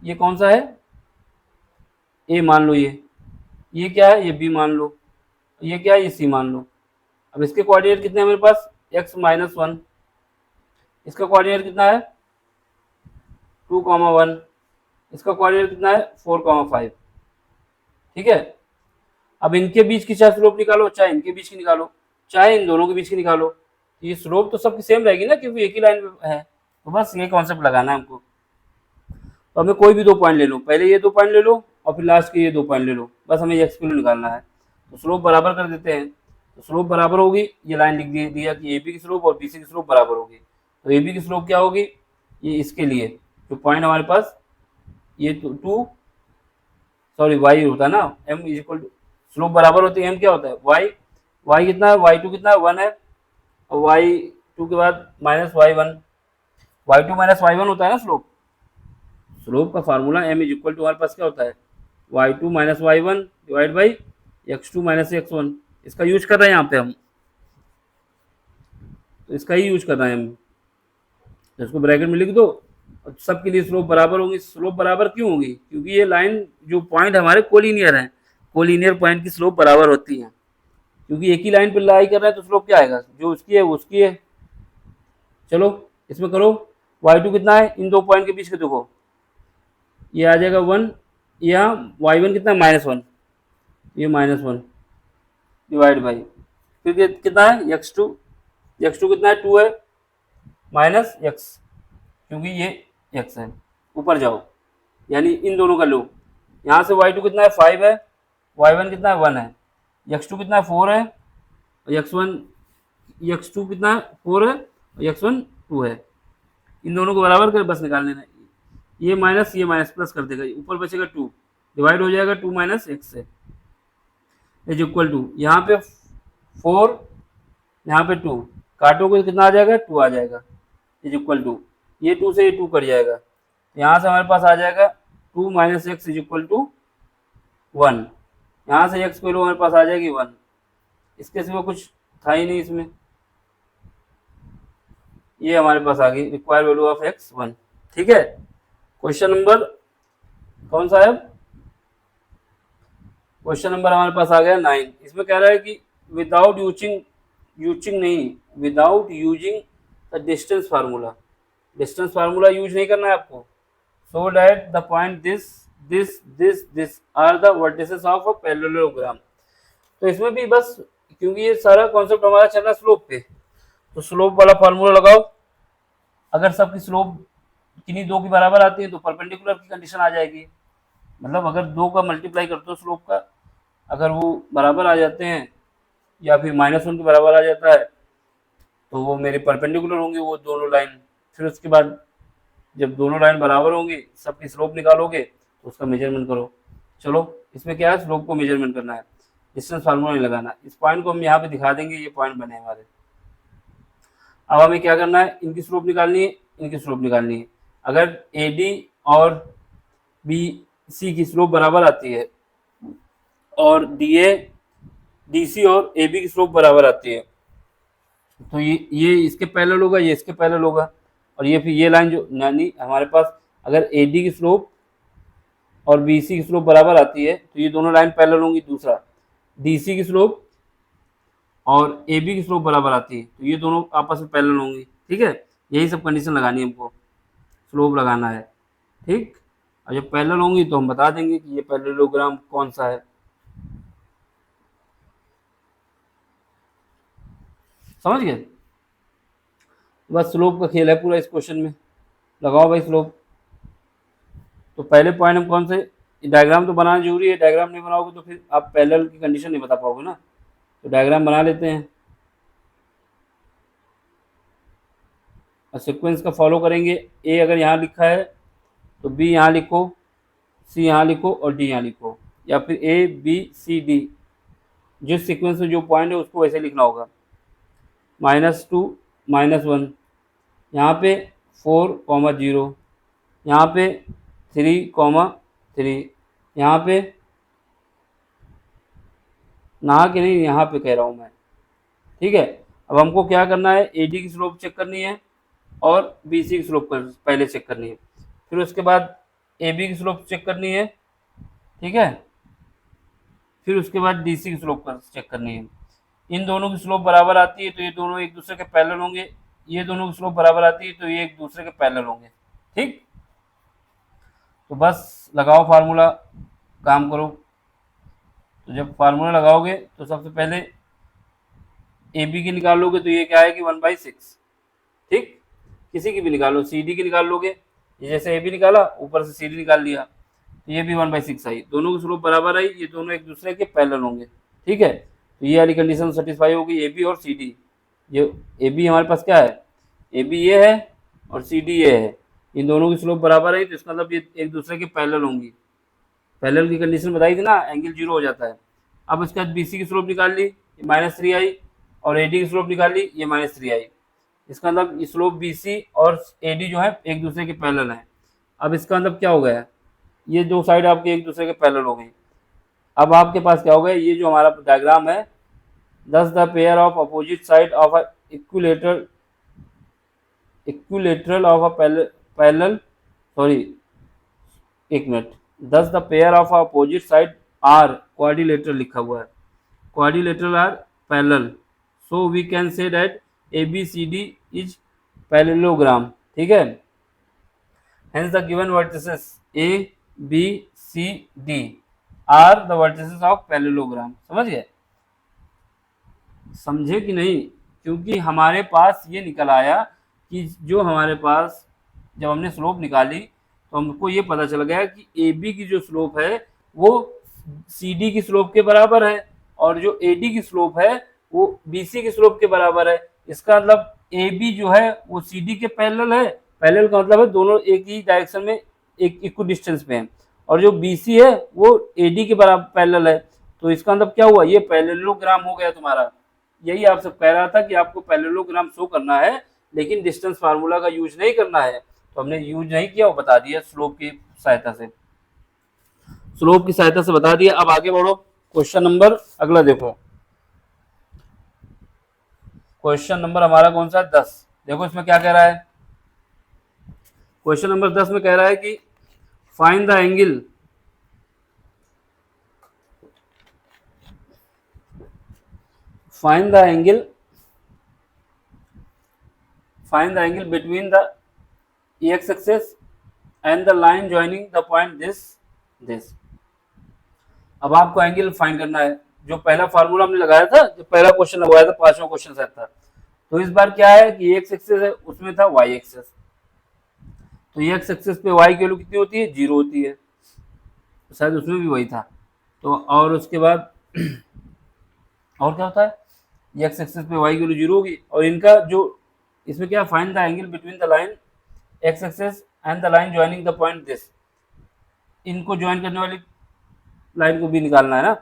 ये कौन सा है, ए मान लो, ये क्या है, ये बी मान लो, ये क्या है, ये सी मान लो। अब इसके कोऑर्डिनेट कितने हैं मेरे पास, x-1, इसका कोऑर्डिनेट कितना है 2,1, इसका कोऑर्डिनेट कितना है 4,5, ठीक है। अब इनके बीच की चाहे स्लोप निकालो, चाहे इनके बीच की निकालो, चाहे इन दोनों के बीच की निकालो, ये स्लोप तो सबकी सेम रहेगी ना, क्योंकि एक ही लाइन में है। तो बस ये कॉन्सेप्ट लगाना है हमको। तो हमें कोई भी दो पॉइंट ले लो, पहले ये दो पॉइंट ले लो और फिर लास्ट के ये दो पॉइंट ले लो, बस हमें एक्स की निकालना है। तो स्लोप बराबर कर देते हैं, तो स्लोप बराबर होगी, ये लाइन लिख दिया कि ए बी की स्लोप और बी सी की स्लोप बराबर होगी। तो ए बी की स्लोप क्या होगी, ये इसके लिए जो पॉइंट हमारे पास ये वाई होता है ना, m is equal to, slope बराबर होती है, एम क्या होता है वाई कितना है, वाई टू कितना है 1 है, और वाई टू के बाद माइनस वाई 2 माइनस वाई होता है ना स्लोप। स्लोप का formula m is equal to हमारे पास क्या होता है y2 minus y divide by x2 minus x1। इसका यूज कर रहे हैं यहाँ पे हम, तो इसका ही यूज कर रहे हैं हम, तो इसको ब्रैकेट में लिख दो। और सबके लिए स्लोप बराबर होगी। स्लोप बराबर क्यों होगी, क्योंकि ये लाइन जो पॉइंट हमारे कोलिनियर हैं, कोलिनियर पॉइंट की स्लोप बराबर होती है, क्योंकि एक ही लाइन पर लाई कर रहे हैं तो स्लोप क्या आएगा, जो उसकी है वो उसकी है। चलो इसमें करो, y2 कितना है इन दो पॉइंट के बीच के, देखो ये आ जाएगा 1, यहाँ y1 कितना है -1, ये -1 डिवाइड बाई फिर कितना है x2 कितना है 2 है माइनस x, क्योंकि ये x है। ऊपर जाओ, यानी इन दोनों का लो। यहाँ से y2 कितना है 5 है, y1 कितना है 1 है, x2 कितना है 4 है, x2 कितना है 4 है और x1 2 है। इन दोनों को बराबर कर बस निकाल लेना। ये माइनस प्लस कर देगा, ऊपर बचेगा 2, डिवाइड हो जाएगा 2 माइनस x से, इज इक्वल टू यहाँ पे 4, यहाँ पे 2, काटोगे कितना आ जाएगा 2 आ जाएगा, इज इक्वल टू ये 2 से ये 2 कट जाएगा, यहाँ से हमारे पास आ जाएगा 2 minus x is equal to 1। यहाँ से x को लो हमारे पास आ जाएगी 1, इसके सिवा कुछ था ही नहीं इसमें। ये हमारे पास आ गई रिक्वायर वैल्यू ऑफ x 1। ठीक है, क्वेश्चन नंबर कौन सा है? क्वेश्चन नंबर हमारे पास आ गया 9। इसमें कह रहा है कि without using the distance formula, distance formula use नहीं करना है आपको। So that the point this are the vertices of a parallelogram. तो इसमें भी बस, क्योंकि ये सारा कॉन्सेप्ट हमारा चल रहा है स्लोप पे, तो स्लोप वाला फार्मूला लगाओ। अगर सबकी स्लोप किन्हीं दो की बराबर आती है तो परपेंडिकुलर की कंडीशन आ जाएगी। मतलब अगर दो का मल्टीप्लाई करते हो स्लोप का, अगर वो बराबर आ जाते हैं या फिर -1 के बराबर आ जाता है तो वो मेरे परपेंडिकुलर होंगे वो दोनों लाइन। फिर उसके बाद जब दोनों लाइन बराबर होंगी, सबकी स्लोप निकालोगे तो उसका मेजरमेंट करो। चलो, इसमें क्या है, स्लोप को मेजरमेंट करना है, डिस्टेंस फार्मूला नहीं लगाना। इस पॉइंट को हम यहाँ पे दिखा देंगे, ये पॉइंट बने हमारे। अब हमें क्या करना है, इनकी स्लोप निकालनी है, इनकी स्लोप निकालनी है। अगर AD और BC की स्लोप बराबर आती है और DC और AB की स्लोप बराबर आती है तो ये इसके पैरेलल होगा, ये इसके पैरेलल होगा। और ये फिर ये लाइन जो, यानी हमारे पास अगर AD की स्लोप और BC की स्लोप बराबर आती है तो ये दोनों लाइन पैरेलल होंगी। दूसरा, DC की स्लोप और AB की स्लोप बराबर आती है तो ये दोनों आपस में पैरेलल होंगी। ठीक है, यही सब कंडीशन लगानी है हमको, स्लोप लगाना है। ठीक, और जब पैरेलल होंगी तो हम बता देंगे कि ये पैरेललोग्राम कौन सा है। समझ गए? बस स्लोप का खेल है पूरा इस क्वेश्चन में। लगाओ भाई स्लोप। तो पहले पॉइंट हम कौन से, डायग्राम तो बनाना जरूरी है, डायग्राम नहीं बनाओगे तो फिर आप पैरेलल की कंडीशन नहीं बता पाओगे ना। तो डायग्राम बना लेते हैं और सीक्वेंस का फॉलो करेंगे। ए अगर यहाँ लिखा है तो B यहाँ लिखो, C यहाँ लिखो और D यहाँ लिखो, या फिर ABCD, जिस सीक्वेंस में जो पॉइंट है उसको वैसे लिखना होगा। -2 -1, यहाँ पे 4, 0, यहाँ पे 3, 3, यहाँ पे ना कि नहीं, यहाँ पे कह रहा हूँ मैं। ठीक है, अब हमको क्या करना है, AD की स्लोप चेक करनी है और BC की स्लोप पहले चेक करनी है, फिर उसके बाद AB की स्लोप चेक करनी है। ठीक है, फिर उसके बाद DC की स्लोप चेक करनी है। इन दोनों की स्लोप बराबर आती है तो ये दोनों एक दूसरे के पैरेलल होंगे, ये दोनों की स्लोप बराबर आती है तो ये एक दूसरे के पैरेलल होंगे। ठीक, तो बस लगाओ फार्मूला, काम करो। तो जब फार्मूला लगाओगे तो सबसे पहले AB की निकालोगे तो ये क्या आएगी 1/6। ठीक, किसी की भी निकालो, CD की निकाल लोगे, ये जैसे AB निकाला ऊपर से CD निकाल लिया तो ये भी 1/6 आई। दोनों की स्लोप बराबर आई, ये दोनों एक दूसरे के पैरेलल होंगे। ठीक है, तो ये वाली कंडीशन सेटिस्फाई होगी, AB और CD। ये AB हमारे पास क्या है, AB ये है और CD ये है, इन दोनों की स्लोप बराबर है तो इसका मतलब ये एक दूसरे के पैरेलल होंगी। पैरेलल की कंडीशन बताई थी ना, एंगल 0 हो जाता है। अब इसके बाद BC की स्लोप निकाल ली, ये -3 आई, और AD की स्लोप निकाल ली, ये -3 आई। इसका मतलब स्लोप BC और AD जो है एक दूसरे के पैरेलल हैं। अब इसका मतलब क्या हो गया, ये दो साइड आपके एक दूसरे के पैरेलल हो गई। अब आपके पास क्या हो गया, ये जो हमारा डायग्राम है, thus the pair of opposite side of a equilateral of a parallel sorry एक minute, thus the pair of opposite side are quadrilateral लिखा हुआ है, quadrilateral are parallel, so we can say that ABCD is parallelogram। ठीक है, hence the given vertices A B C D are the vertices of parallelogram। समझ गए? समझे कि नहीं? क्योंकि हमारे पास ये निकल आया कि जो हमारे पास जब हमने स्लोप निकाली तो हमको ये पता चल गया कि ए बी की जो स्लोप है वो सी डी की स्लोप के बराबर है, और जो ए डी की स्लोप है वो बी सी की स्लोप के बराबर है। इसका मतलब ए बी जो है वो सी डी के पैरेलल है। पैरेलल का मतलब है दोनों एक ही डायरेक्शन में एक इक्वल डिस्टेंस पे हैं, और जो बी सी है वो ए डी के बराबर पैरेलल है। तो इसका मतलब क्या हुआ, ये पैरेललोग्राम हो गया तुम्हारा। यही आप सब कह रहा था कि आपको पैरेललोग्राम शो करना है, लेकिन डिस्टेंस फार्मूला का यूज नहीं करना है, तो हमने यूज नहीं किया, वो बता दिया स्लोप की सहायता से, स्लोप की सहायता से बता दिया। अब आगे बढ़ो, क्वेश्चन नंबर अगला देखो। क्वेश्चन नंबर हमारा कौन सा है, 10। देखो इसमें क्या कह रहा है। क्वेश्चन नंबर 10 में कह रहा है कि find the angle find the angle between the x axis and the line joining the point this। अब आपको एंगल फाइंड करना है। जो पहला फार्मूला हमने लगाया था, जो पहला क्वेश्चन लगवाया था, 5वां क्वेश्चन शायद था, तो इस बार क्या है कि एक्स एक्सिस है, उसमें था वाई एक्सिस। तो एक्स एक्सिस पे वाई की वैल्यू कितनी होती है, 0 होती है, शायद उसमें भी वही था। तो और उसके बाद और क्या होता है, एक्स एक्सिस पे वाई की वैल्यू 0 होगी, और इनका जो इसमें क्या, find the angle between the line x axis and the line joining the point this. इनको ज्वाइन करने वाली लाइन को भी निकालना है ना।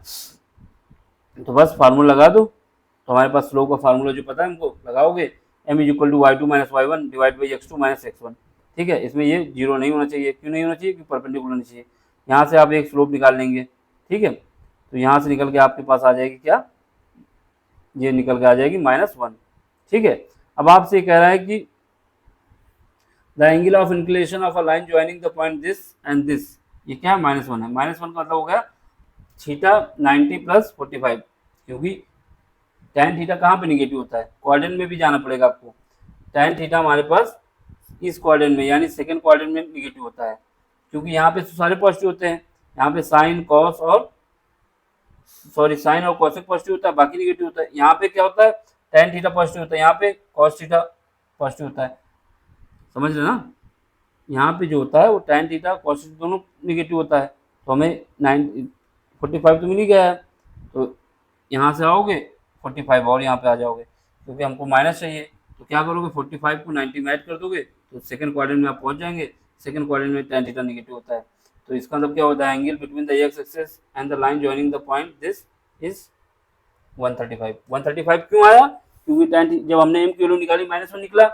तो बस फार्मूला लगा दो, तो हमारे पास स्लोप का फार्मूला जो पता है हमको लगाओगे, m is equal to y two minus y one divide by x two minus x one. ठीक है, इसमें ये 0 नहीं होना चाहिए। क्यों नहीं होना चाहिए, क्योंकि परपेंडिकुलर होना चाहिए। यहाँ से आप एक स्लोप निकाल लेंगे, ठीक है, तो यहाँ से निकल के आपके पास आ जाएगी क्या, ये निकल के आ जाएगी -1। ठीक है, अब आपसे कह रहा है कि the angle of inclination of a line joining the point this and this, ये क्या है, -1 है। -1 का मतलब हो गया थीटा 90 प्लस 45, क्योंकि tan थीटा कहाँ पे निगेटिव होता है, क्वाड्रेंट में भी जाना पड़ेगा आपको। tan थीटा हमारे पास इस क्वाड्रेंट में यानी सेकंड क्वाड्रेंट में निगेटिव होता है, क्योंकि यहाँ पे सारे पॉजिटिव होते हैं। यहाँ पे साइन कॉस और साइन और कॉसेक पॉजिटिव होता है, बाकी निगेटिव होता है। यहाँ पे क्या होता है, tan थीटा पॉजिटिव होता है, यहाँ पे cos थीटा पॉजिटिव होता है। समझ रहे ना, यहाँ पे जो होता है वो tan थीटा cos थीटा दोनों निगेटिव होता है। तो हमें 45 तो मिल ही गया है, तो यहाँ से आओगे 45 और यहाँ पे आ जाओगे, क्योंकि हमको माइनस चाहिए। तो क्या करोगे, 45 को 90 में ऐड कर दोगे तो सेकंड क्वाड्रेंट में आप पहुँच जाएंगे। सेकंड क्वाड्रेंट में tan थीटा निगेटिव होता है, तो इसका मतलब क्या होता है, angle between the x axis and the line joining the point this is 135। 135 क्यों आया, क्योंकि tan जब हमने m की वैल्यू निकाली -1 निकला,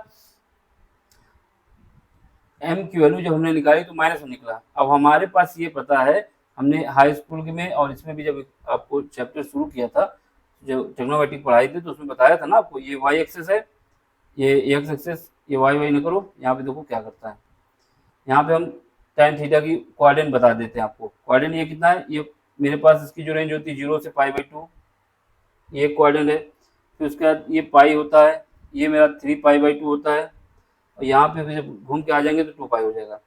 m की वैल्यू जब हमने निकाली तो -1 निकला। अब हमारे पास ये पता है, हमने हाई स्कूल में और इसमें भी जब आपको चैप्टर शुरू किया था, जो ट्रिग्नोमेट्रिक पढ़ाई थी, तो उसमें बताया था ना आपको, ये वाई एक्सिस है, ये एक्स एक्सिस, ये वाई वाई न करो। यहाँ पे देखो क्या करता है, यहाँ पे हम tan थीटा की क्वाड्रेंट बता देते हैं आपको। क्वाड्रेंट ये कितना है, ये मेरे पास इसकी जो रेंज होती है 0 से π/2, ये क्वाड्रेंट है। फिर उसके बाद ये पाई होता है, ये मेरा 3π/2 होता है, और यहाँ पे फिर जब घूम के आ जाएंगे तो 2π हो जाएगा।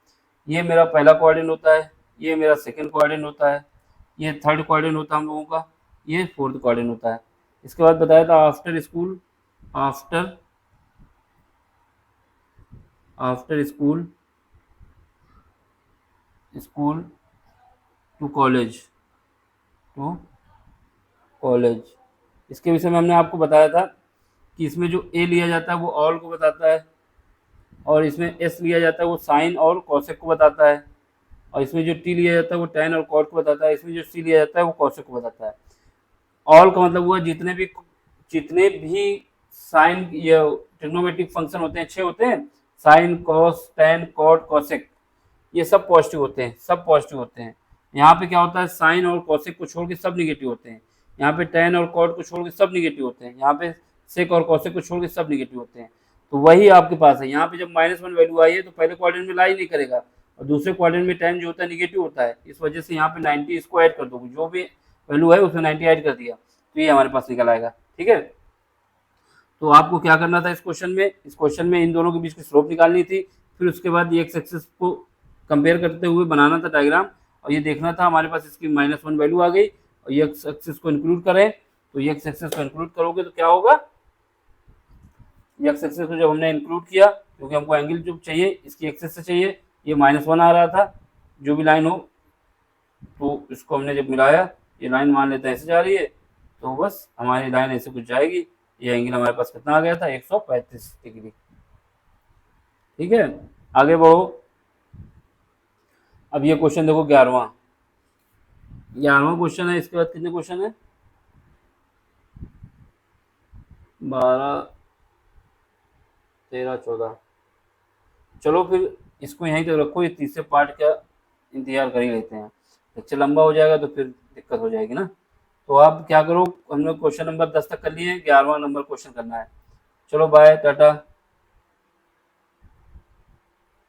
ये मेरा पहला क्वाड्रेंट होता है, ये मेरा सेकंड क्वाड्रेंट होता है, ये थर्ड क्वाड्रेंट होता है हम लोगों का, ये फोर्थ क्वाड्रेंट होता है। इसके बाद बताया था आफ्टर स्कूल टू कॉलेज, इसके विषय में हमने आपको बताया था कि इसमें जो ए लिया जाता है वो ऑल को बताता है, और इसमें एस लिया जाता है वो साइन और कॉसेक को बताता है, और इसमें जो टी लिया जाता है वो टैन और कॉट को बताता है, इसमें जो सी लिया जाता है वो कॉसेक को बताता है। ऑल का मतलब हुआ जितने भी साइन या ट्रिग्नोमेट्रिक फंक्शन होते हैं, 6 होते हैं, sine cos tan cot cosec, ये सब पॉजिटिव होते हैं, सब पॉजिटिव होते हैं। यहाँ पे क्या होता है, साइन और कॉसेक को छोड़ के सब निगेटिव होते हैं। यहाँ पे टैन और कॉट को छोड़ के सब निगेटिव होते हैं। यहाँ पे सेक और कॉसेक को छोड़ के सब निगेटिव होते हैं। तो वही आपके पास है। यहाँ पे जब -1 वैल्यू आई है तो पहले क्वाड्रेंट में लाई नहीं करेगा, और दूसरे क्वाड्रेंट में टैन जो होता है निगेटिव होता है, इस वजह से यहाँ पे 90 इसको ऐड कर दोगे, जो भी वैल्यू है उसमें 90 ऐड कर दिया, तो ये हमारे पास निकल आएगा। ठीक है, तो आपको क्या करना था इस क्वेश्चन में इन दोनों के बीच की स्लोप निकालनी थी। फिर उसके बाद ये एक्स एक्सिस को कंपेयर करते हुए बनाना था डायग्राम, और ये देखना था हमारे पास इसकी -1 वैल्यू आ गई, और ये एक्स एक्सिस को इंक्लूड करें, तो ये एक्स एक्सिस को इंक्लूड करोगे तो क्या होगा, ये एक्स एक्सिस को जब हमने इंक्लूड किया, क्योंकि हमको एंगल जो चाहिए इसकी एक्सिस से चाहिए, ये -1 आ रहा था, जो भी लाइन हो, तो इसको हमने जब मिलाया, ये लाइन मान लेते हैं ऐसे जा रही है, तो बस हमारी लाइन ऐसे कुछ जाएगी। ये एंगल हमारे पास कितना आ गया था, 135 डिग्री। ठीक है, आगे बढ़ो। अब ये क्वेश्चन देखो 11वां क्वेश्चन है। इसके बाद कितने क्वेश्चन है, 12, 13, 14। चलो फिर इसको यहीं तक रखो, ये तीसरे पार्ट का इंतजार कर ही लेते हैं। लेक्चर लंबा हो जाएगा तो फिर दिक्कत हो जाएगी ना। तो आप क्या करो, हम लोग क्वेश्चन नंबर 10 तक कर लिए हैं, 11वां नंबर क्वेश्चन करना है। चलो बाय, टाटा।